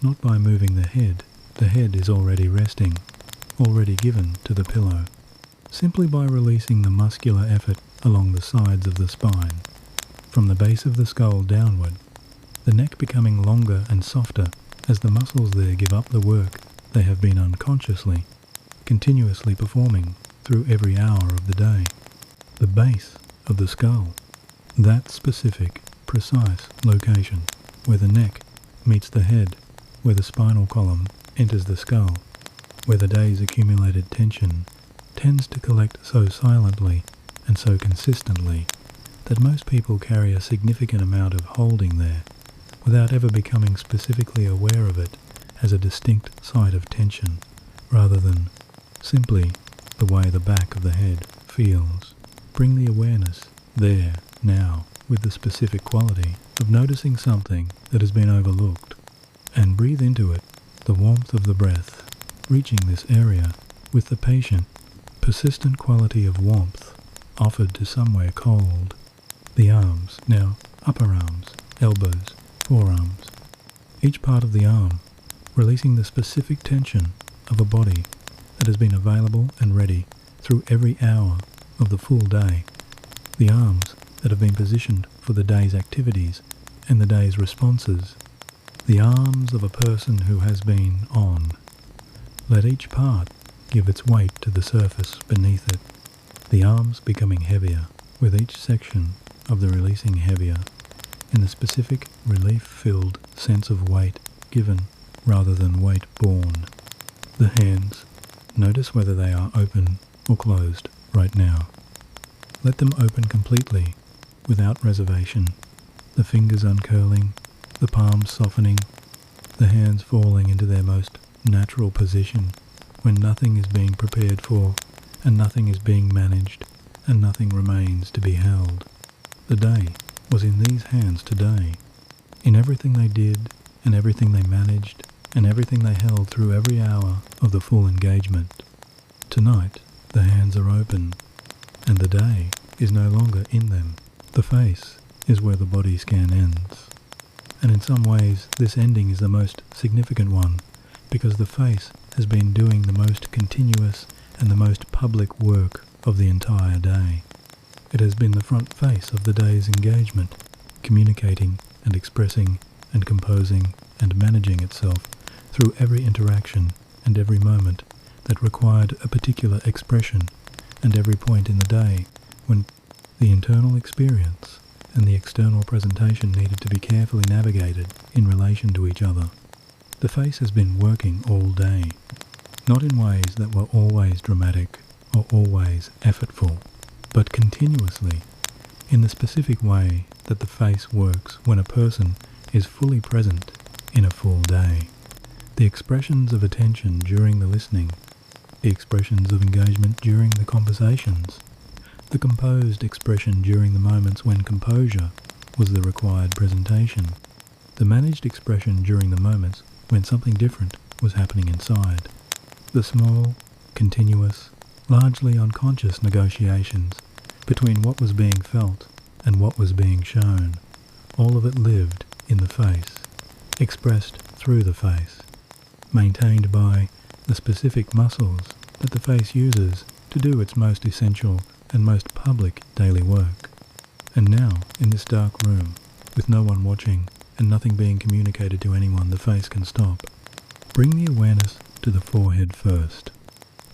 not by moving the head is already resting, already given to the pillow, simply by releasing the muscular effort along the sides of the spine, from the base of the skull downward, the neck becoming longer and softer as the muscles there give up the work they have been unconsciously, continuously performing through every hour of the day. The base of the skull, that specific, precise location where the neck meets the head, where the spinal column enters the skull, where the day's accumulated tension tends to collect so silently and so consistently that most people carry a significant amount of holding there without ever becoming specifically aware of it as a distinct site of tension, rather than simply the way the back of the head feels. Bring the awareness there, now, with the specific quality of noticing something that has been overlooked, and breathe into it the warmth of the breath, reaching this area with the patient, persistent quality of warmth offered to somewhere cold. The arms, now upper arms, elbows, forearms, each part of the arm releasing the specific tension of a body that has been available and ready through every hour of the full day. The arms that have been positioned for the day's activities and the day's responses. The arms of a person who has been on. Let each part give its weight to the surface beneath it. The arms becoming heavier with each section of the releasing heavier in the specific relief-filled sense of weight given rather than weight borne. The hands, notice whether they are open or closed right now. Let them open completely, without reservation, the fingers uncurling, the palms softening, the hands falling into their most natural position when nothing is being prepared for, and nothing is being managed, and nothing remains to be held. The day was in these hands today, in everything they did, and everything they managed, and everything they held through every hour of the full engagement. Tonight, the hands are open, and the day is no longer in them. The face is where the body scan ends. And in some ways, this ending is the most significant one, because the face has been doing the most continuous and the most public work of the entire day. It has been the front face of the day's engagement, communicating and expressing and composing and managing itself through every interaction and every moment that required a particular expression, and every point in the day when the internal experience and the external presentation needed to be carefully navigated in relation to each other. The face has been working all day, not in ways that were always dramatic or always effortful, but continuously, in the specific way that the face works when a person is fully present in a full day. The expressions of attention during the listening, the expressions of engagement during the conversations, the composed expression during the moments when composure was the required presentation, the managed expression during the moments when something different was happening inside, the small, continuous, largely unconscious negotiations between what was being felt and what was being shown, all of it lived in the face, expressed through the face, maintained by the specific muscles that the face uses to do its most essential and most public daily work. And now, in this dark room, with no one watching and nothing being communicated to anyone, the face can stop. Bring the awareness to the forehead first,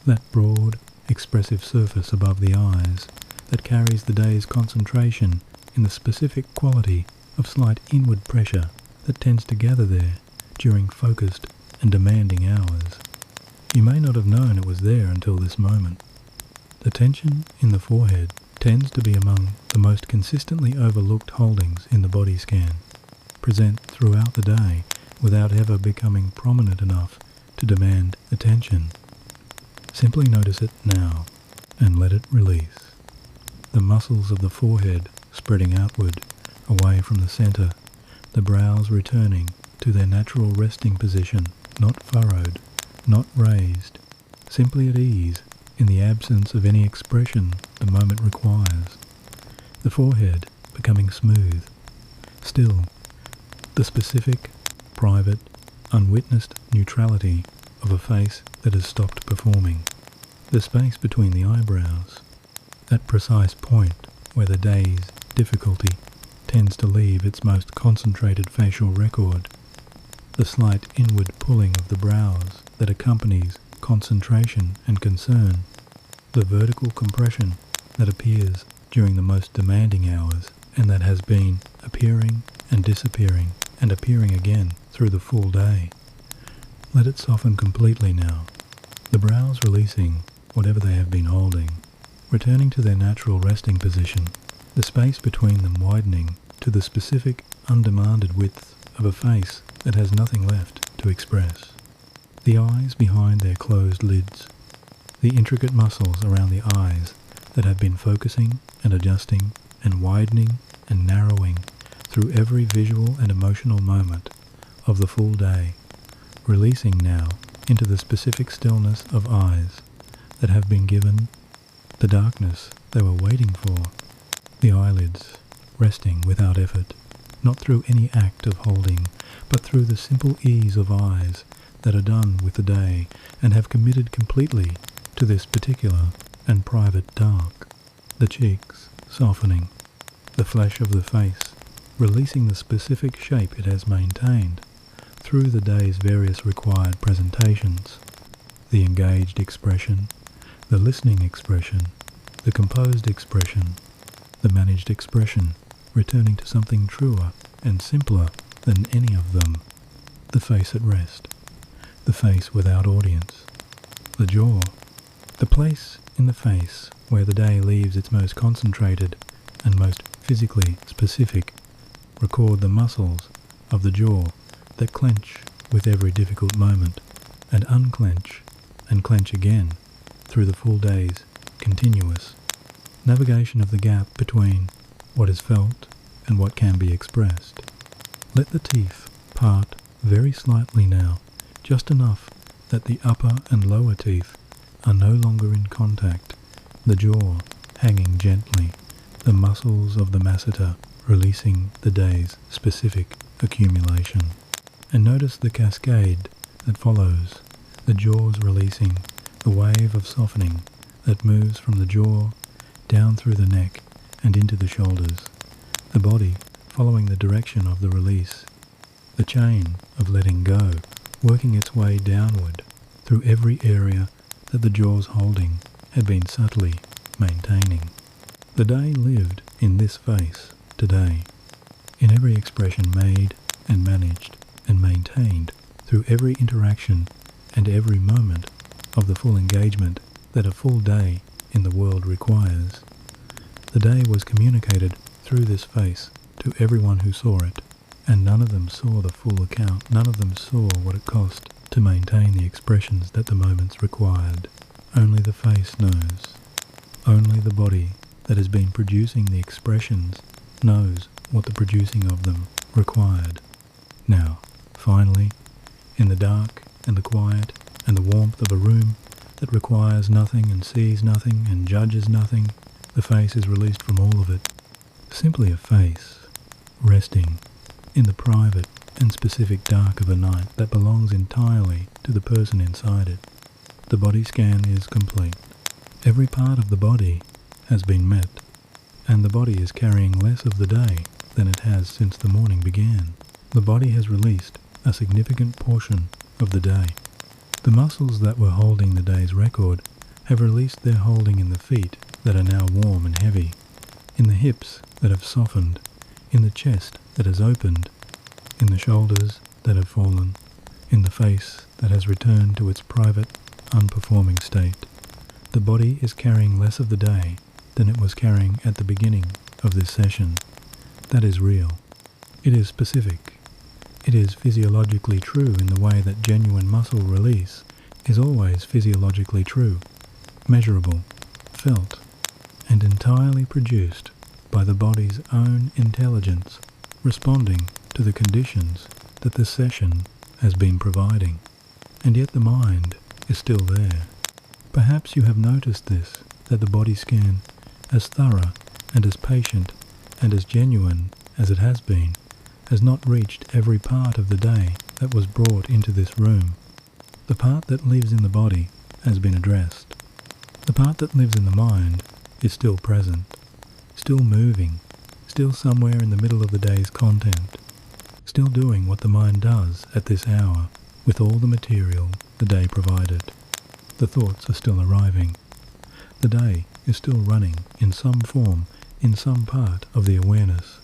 that broad, expressive surface above the eyes that carries the day's concentration in the specific quality of slight inward pressure that tends to gather there during focused and demanding hours. You may not have known it was there until this moment. The tension in the forehead tends to be among the most consistently overlooked holdings in the body scan, present throughout the day without ever becoming prominent enough to demand attention. Simply notice it now and let it release. The muscles of the forehead spreading outward, away from the center, the brows returning to their natural resting position, not furrowed, not raised, simply at ease in the absence of any expression the moment requires. The forehead becoming smooth, still, the specific, private, unwitnessed neutrality of a face that has stopped performing. The space between the eyebrows, that precise point where the day's difficulty tends to leave its most concentrated facial record, the slight inward pulling of the brows that accompanies concentration and concern, the vertical compression that appears during the most demanding hours and that has been appearing and disappearing and appearing again through the full day. Let it soften completely now, the brows releasing whatever they have been holding, returning to their natural resting position, the space between them widening to the specific, undemanded width of a face that has nothing left to express. The eyes behind their closed lids, the intricate muscles around the eyes that have been focusing and adjusting and widening and narrowing through every visual and emotional moment of the full day, releasing now into the specific stillness of eyes that have been given the darkness they were waiting for, the eyelids resting without effort, not through any act of holding, but through the simple ease of eyes that are done with the day and have committed completely to this particular and private dark, the cheeks softening, the flesh of the face releasing the specific shape it has maintained through the day's various required presentations, the engaged expression, the listening expression, the composed expression, the managed expression, returning to something truer and simpler than any of them, the face at rest, the face without audience, the jaw, the place in the face where the day leaves its most concentrated and most physically specific. Record the muscles of the jaw that clench with every difficult moment and unclench and clench again through the full day's continuous navigation of the gap between what is felt and what can be expressed. Let the teeth part very slightly now, just enough that the upper and lower teeth are no longer in contact, the jaw hanging gently, the muscles of the masseter releasing the day's specific accumulation. And notice the cascade that follows, the jaws releasing, the wave of softening that moves from the jaw down through the neck and into the shoulders, the body following the direction of the release, the chain of letting go working its way downward through every area that the jaw's holding had been subtly maintaining. The day lived in this face today, in every expression made and managed and maintained through every interaction and every moment of the full engagement that a full day in the world requires. The day was communicated through this face to everyone who saw it, and none of them saw the full account, none of them saw what it cost to maintain the expressions that the moments required. Only the face knows. Only the body that has been producing the expressions knows what the producing of them required. Now, finally, in the dark and the quiet and the warmth of a room that requires nothing and sees nothing and judges nothing, the face is released from all of it. Simply a face, resting in the private and specific dark of a night that belongs entirely to the person inside it. The body scan is complete. Every part of the body has been met, and the body is carrying less of the day than it has since the morning began. The body has released a significant portion of the day. The muscles that were holding the day's record have released their holding in the feet that are now warm and heavy, in the hips that have softened, in the chest that has opened, in the shoulders that have fallen, in the face that has returned to its private, unperforming state. The body is carrying less of the day than it was carrying at the beginning of this session. That is real. It is specific. It is physiologically true in the way that genuine muscle release is always physiologically true, measurable, felt, and entirely produced by the body's own intelligence responding to the conditions that the session has been providing. And yet the mind is still there. Perhaps you have noticed this, that the body scan, as thorough and as patient and as genuine as it has been, has not reached every part of the day that was brought into this room. The part that lives in the body has been addressed. The part that lives in the mind is still present, still moving, still somewhere in the middle of the day's content, still doing what the mind does at this hour with all the material the day provided. The thoughts are still arriving. The day is still running in some form, in some part of the awareness,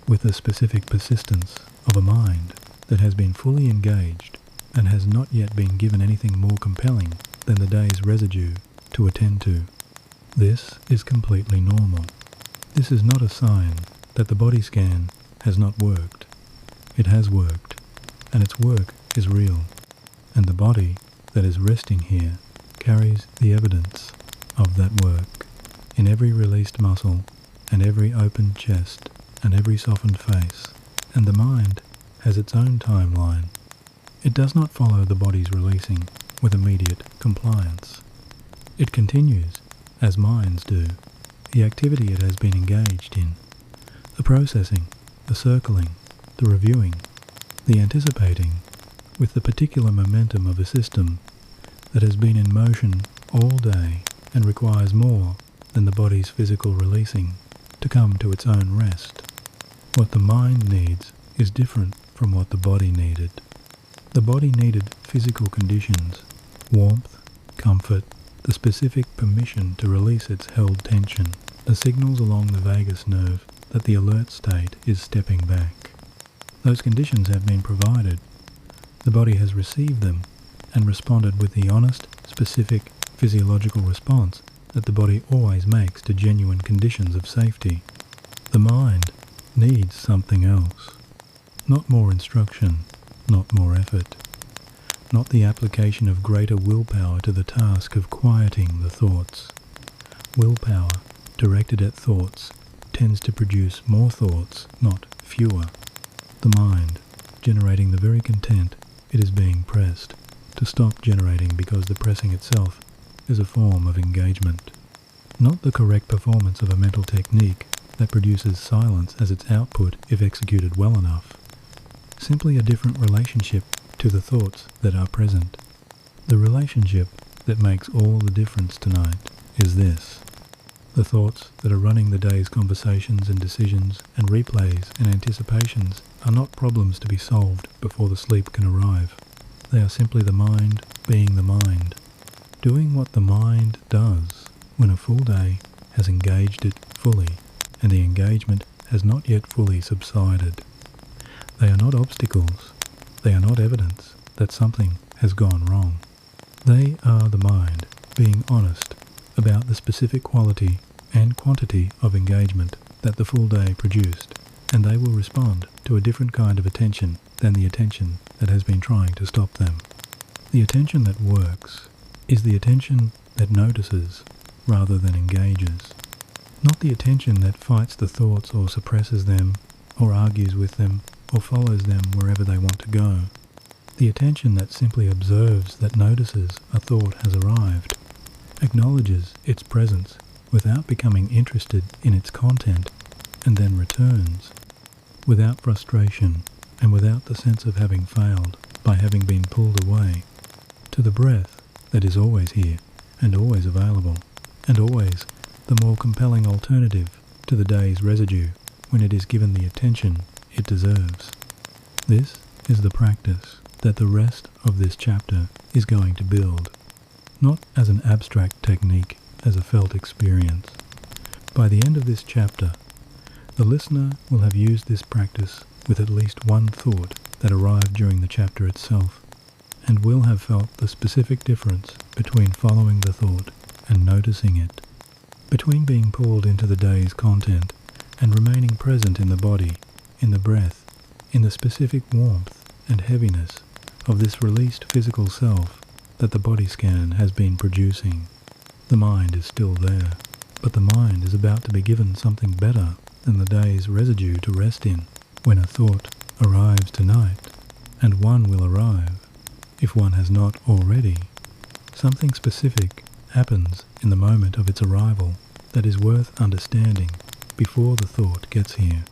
with the specific persistence of a mind that has been fully engaged and has not yet been given anything more compelling than the day's residue to attend to. This is completely normal. This is not a sign that the body scan has not worked. It has worked, and its work is real, and the body that is resting here carries the evidence of that work in every released muscle and every open chest and every softened face, and the mind has its own timeline. It does not follow the body's releasing with immediate compliance. It continues, as minds do, the activity it has been engaged in, the processing, the circling, the reviewing, the anticipating, with the particular momentum of a system that has been in motion all day and requires more than the body's physical releasing to come to its own rest. What the mind needs is different from what the body needed. The body needed physical conditions, warmth, comfort, the specific permission to release its held tension, the signals along the vagus nerve that the alert state is stepping back. Those conditions have been provided. The body has received them and responded with the honest, specific physiological response that the body always makes to genuine conditions of safety. The mind needs something else. Not more instruction, not more effort. Not the application of greater willpower to the task of quieting the thoughts. Willpower, directed at thoughts, tends to produce more thoughts, not fewer. The mind, generating the very content it is being pressed, to stop generating because the pressing itself is a form of engagement. Not the correct performance of a mental technique that produces silence as its output if executed well enough. Simply a different relationship to the thoughts that are present. The relationship that makes all the difference tonight is this. The thoughts that are running the day's conversations and decisions and replays and anticipations are not problems to be solved before the sleep can arrive. They are simply the mind being the mind, doing what the mind does when a full day has engaged it fully and the engagement has not yet fully subsided. They are not obstacles. They are not evidence that something has gone wrong. They are the mind being honest about the specific quality and quantity of engagement that the full day produced, and they will respond to a different kind of attention than the attention that has been trying to stop them. The attention that works is the attention that notices rather than engages, not the attention that fights the thoughts or suppresses them or argues with them or follows them wherever they want to go. The attention that simply observes that notices a thought has arrived, acknowledges its presence without becoming interested in its content, and then returns, without frustration and without the sense of having failed by having been pulled away, to the breath that is always here and always available, and always the more compelling alternative to the day's residue when it is given the attention it deserves. This is the practice that the rest of this chapter is going to build, not as an abstract technique, as a felt experience. By the end of this chapter, the listener will have used this practice with at least one thought that arrived during the chapter itself, and will have felt the specific difference between following the thought and noticing it, between being pulled into the day's content and remaining present in the body, in the breath, in the specific warmth and heaviness of this released physical self that the body scan has been producing. The mind is still there, but the mind is about to be given something better than the day's residue to rest in when a thought arrives tonight, and one will arrive, if one has not already. Something specific happens in the moment of its arrival that is worth understanding before the thought gets here.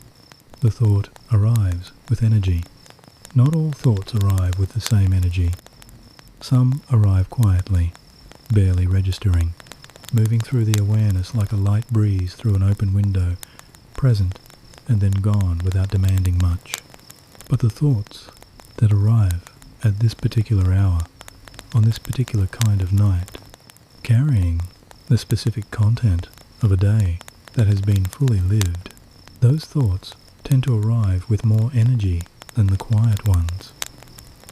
The thought arrives with energy. Not all thoughts arrive with the same energy. Some arrive quietly, barely registering, moving through the awareness like a light breeze through an open window, present and then gone without demanding much. But the thoughts that arrive at this particular hour, on this particular kind of night, carrying the specific content of a day that has been fully lived, those thoughts tend to arrive with more energy than the quiet ones.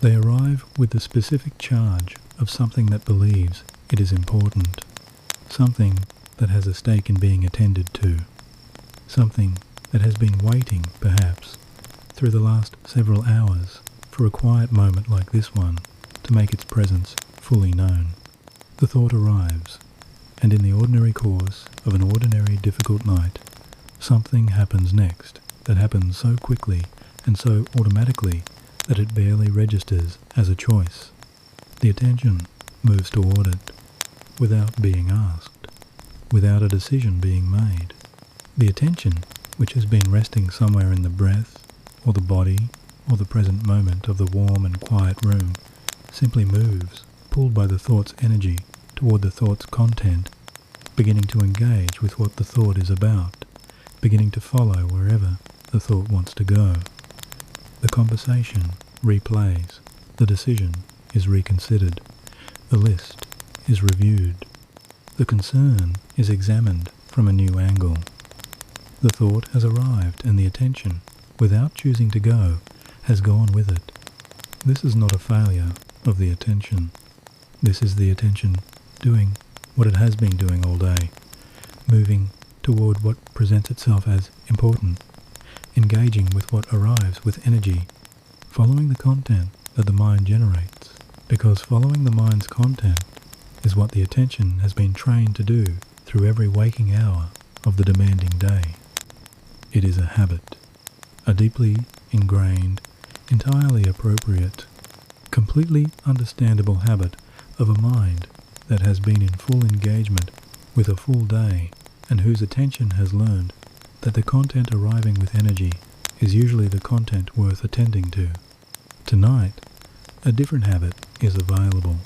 They arrive with the specific charge of something that believes it is important, something that has a stake in being attended to, something that has been waiting, perhaps, through the last several hours for a quiet moment like this one to make its presence fully known. The thought arrives, and in the ordinary course of an ordinary difficult night, something happens next that happens so quickly and so automatically that it barely registers as a choice. The attention moves toward it without being asked, without a decision being made. The attention, which has been resting somewhere in the breath, or the body, or the present moment of the warm and quiet room, simply moves, pulled by the thought's energy, toward the thought's content, beginning to engage with what the thought is about, beginning to follow wherever the thought wants to go. The conversation replays, the decision is reconsidered, the list is reviewed, the concern is examined from a new angle. The thought has arrived and the attention, without choosing to go, has gone with it. This is not a failure of the attention. This is the attention doing what it has been doing all day, moving toward what presents itself as important, engaging with what arrives with energy, following the content that the mind generates, because following the mind's content is what the attention has been trained to do through every waking hour of the demanding day. It is a habit, a deeply ingrained, entirely appropriate, completely understandable habit of a mind that has been in full engagement with a full day and whose attention has learned that the content arriving with energy is usually the content worth attending to. Tonight, a different habit is available.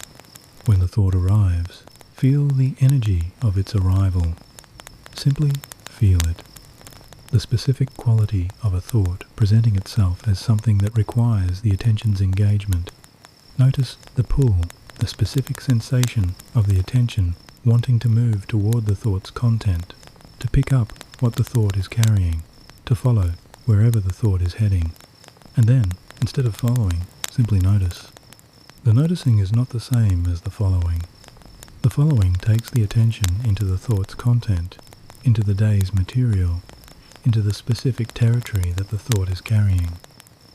When the thought arrives, feel the energy of its arrival. Simply feel it. The specific quality of a thought presenting itself as something that requires the attention's engagement. Notice the pull, the specific sensation of the attention wanting to move toward the thought's content, to pick up what the thought is carrying, to follow wherever the thought is heading. And then, instead of following, simply notice. The noticing is not the same as the following. The following takes the attention into the thought's content, into the day's material, into the specific territory that the thought is carrying.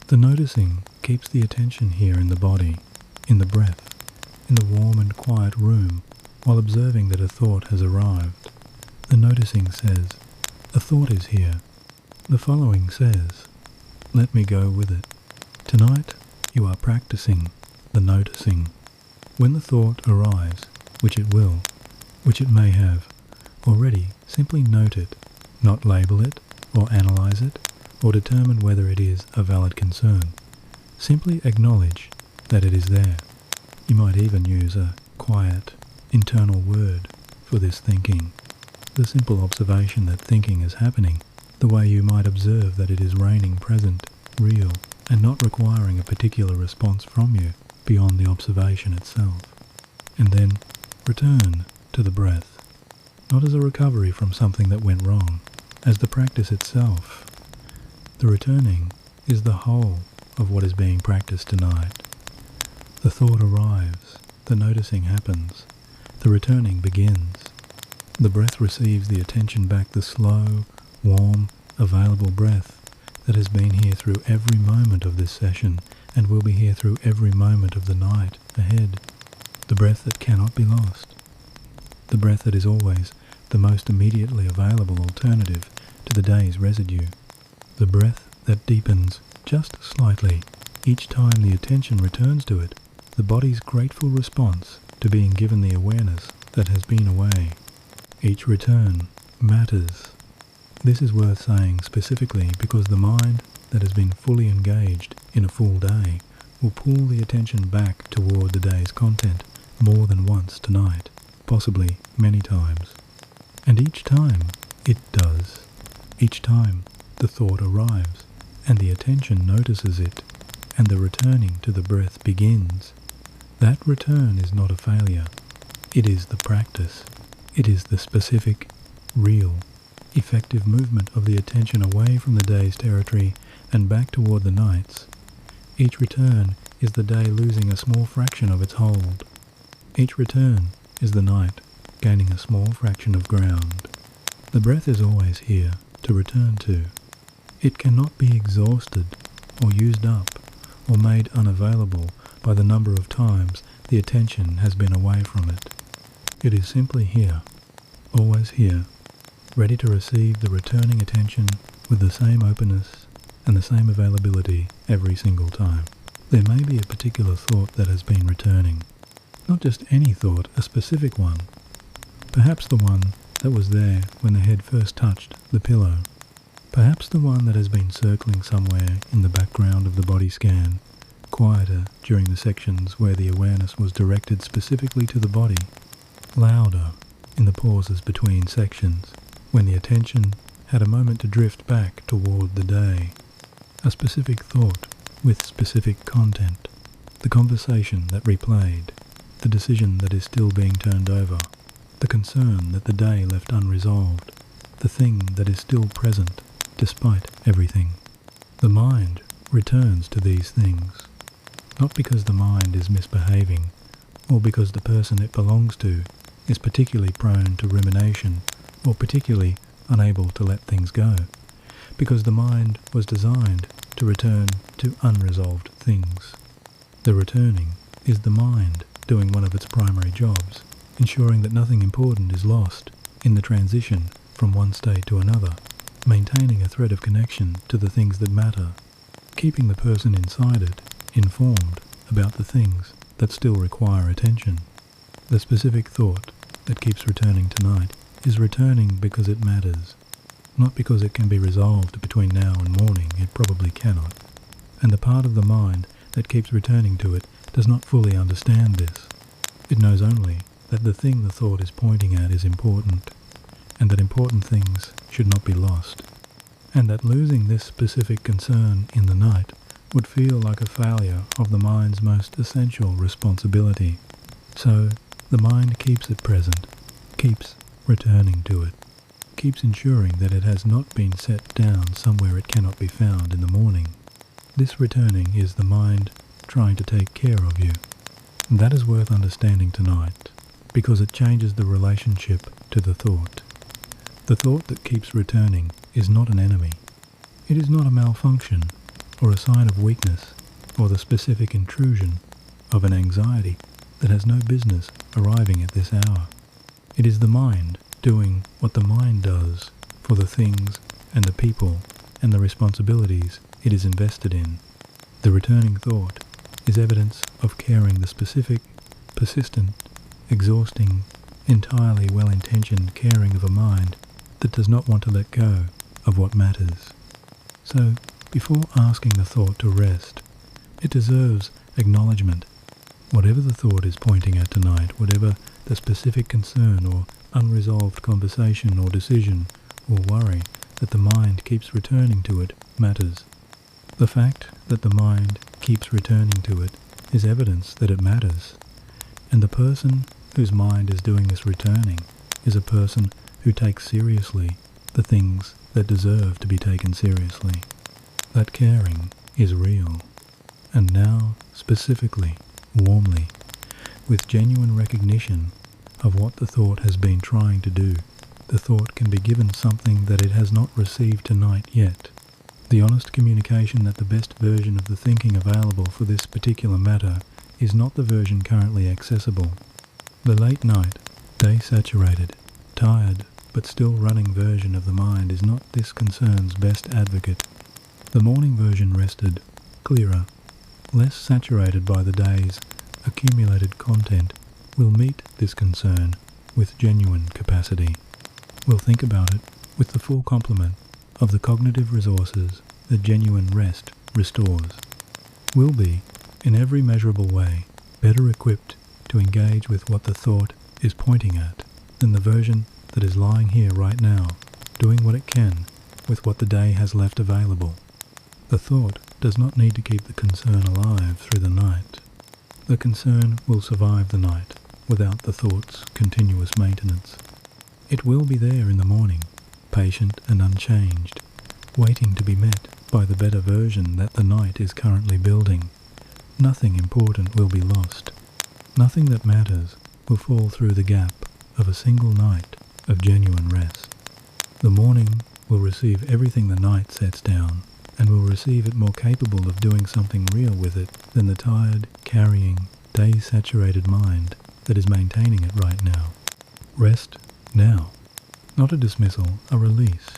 The noticing keeps the attention here in the body, in the breath, in the warm and quiet room, while observing that a thought has arrived. The noticing says, a thought is here. The following says, let me go with it. Tonight, you are practicing the noticing. When the thought arrives, which it will, which it may have, already simply note it, not label it, or analyze it, or determine whether it is a valid concern. Simply acknowledge that it is there. You might even use a quiet, internal word for this thinking. The simple observation that thinking is happening, the way you might observe that it is raining present, real, and not requiring a particular response from you beyond the observation itself. And then return to the breath, not as a recovery from something that went wrong, as the practice itself. The returning is the whole of what is being practiced tonight. The thought arrives, the noticing happens, the returning begins. The breath receives the attention back, the slow, warm, available breath that has been here through every moment of this session and will be here through every moment of the night ahead. The breath that cannot be lost. The breath that is always the most immediately available alternative to the day's residue. The breath that deepens just slightly each time the attention returns to it, the body's grateful response to being given the awareness that has been away. Each return matters. This is worth saying specifically because the mind that has been fully engaged in a full day will pull the attention back toward the day's content more than once tonight, possibly many times. And each time it does. Each time the thought arrives and the attention notices it and the returning to the breath begins. That return is not a failure. It is the practice. It is the specific, real, effective movement of the attention away from the day's territory and back toward the night's. Each return is the day losing a small fraction of its hold. Each return is the night gaining a small fraction of ground. The breath is always here to return to. It cannot be exhausted or used up or made unavailable by the number of times the attention has been away from it. It is simply here, always here, ready to receive the returning attention with the same openness and the same availability every single time. There may be a particular thought that has been returning. Not just any thought, a specific one. Perhaps the one that was there when the head first touched the pillow. Perhaps the one that has been circling somewhere in the background of the body scan, quieter during the sections where the awareness was directed specifically to the body, louder in the pauses between sections, when the attention had a moment to drift back toward the day. A specific thought with specific content, the conversation that replayed, the decision that is still being turned over, the concern that the day left unresolved, the thing that is still present despite everything. The mind returns to these things, not because the mind is misbehaving, or because the person it belongs to is particularly prone to rumination, or particularly unable to let things go, because the mind was designed to return to unresolved things. The returning is the mind doing one of its primary jobs, ensuring that nothing important is lost in the transition from one state to another, maintaining a thread of connection to the things that matter, keeping the person inside it informed about the things that still require attention. The specific thought that keeps returning tonight is returning because it matters, not because it can be resolved between now and morning. It probably cannot. And the part of the mind that keeps returning to it does not fully understand this. It knows only that the thing the thought is pointing at is important, and that important things should not be lost, and that losing this specific concern in the night would feel like a failure of the mind's most essential responsibility. So the mind keeps it present, keeps returning to it, keeps ensuring that it has not been set down somewhere it cannot be found in the morning. This returning is the mind trying to take care of you. And that is worth understanding tonight, because it changes the relationship to the thought. The thought that keeps returning is not an enemy. It is not a malfunction, or a sign of weakness, or the specific intrusion of an anxiety that has no business arriving at this hour. It is the mind doing what the mind does for the things and the people and the responsibilities it is invested in. The returning thought is evidence of caring, the specific, persistent, exhausting, entirely well-intentioned caring of a mind that does not want to let go of what matters. So, before asking the thought to rest, it deserves acknowledgement. Whatever the thought is pointing at tonight, whatever the specific concern or unresolved conversation or decision or worry that the mind keeps returning to it matters. The fact that the mind keeps returning to it is evidence that it matters, and the person whose mind is doing this returning is a person who takes seriously the things that deserve to be taken seriously. That caring is real, and now, specifically, warmly, with genuine recognition of what the thought has been trying to do, the thought can be given something that it has not received tonight yet. The honest communication that the best version of the thinking available for this particular matter is not the version currently accessible. The late night, day-saturated, tired, but still running version of the mind is not this concern's best advocate. The morning version rested, clearer, less saturated by the day's accumulated content, will meet this concern with genuine capacity. Will think about it with the full complement of the cognitive resources that genuine rest restores. Will be, in every measurable way, better equipped to engage with what the thought is pointing at than the version that is lying here right now, doing what it can with what the day has left available. The thought does not need to keep the concern alive through the night. The concern will survive the night without the thought's continuous maintenance. It will be there in the morning, patient and unchanged, waiting to be met by the better version that the night is currently building. Nothing important will be lost. Nothing that matters will fall through the gap of a single night of genuine rest. The morning will receive everything the night sets down, and will receive it more capable of doing something real with it than the tired, carrying, day-saturated mind that is maintaining it right now. Rest now. Not a dismissal, a release.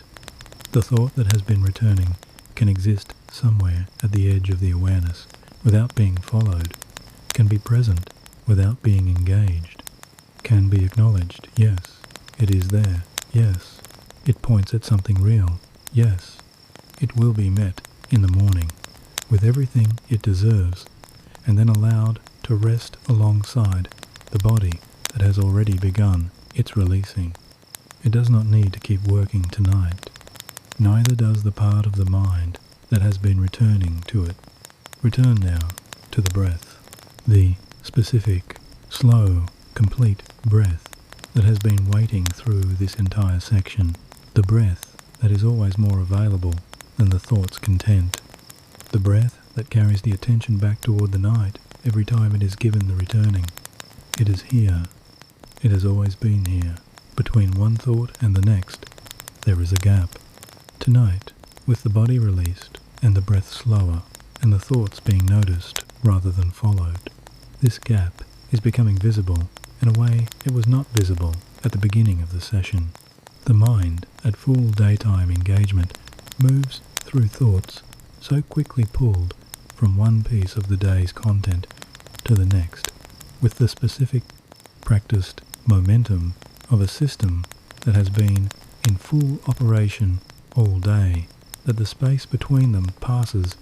The thought that has been returning can exist somewhere at the edge of the awareness without being followed, can be present without being engaged, can be acknowledged, yes, it is there, yes, it points at something real, yes, it will be met in the morning with everything it deserves, and then allowed to rest alongside the body that has already begun its releasing. It does not need to keep working tonight. Neither does the part of the mind that has been returning to it. Return now to the breath, the specific, slow, complete breath that has been waiting through this entire section, the breath that is always more available than the thought's content, the breath that carries the attention back toward the night every time it is given the returning. It is here. It has always been here. Between one thought and the next, there is a gap. Tonight, with the body released and the breath slower and the thoughts being noticed rather than followed, this gap is becoming visible in a way it was not visible at the beginning of the session. The mind, at full daytime engagement, moves through thoughts so quickly pulled from one piece of the day's content to the next, with the specific, practiced momentum of a system that has been in full operation all day, that the space between them passes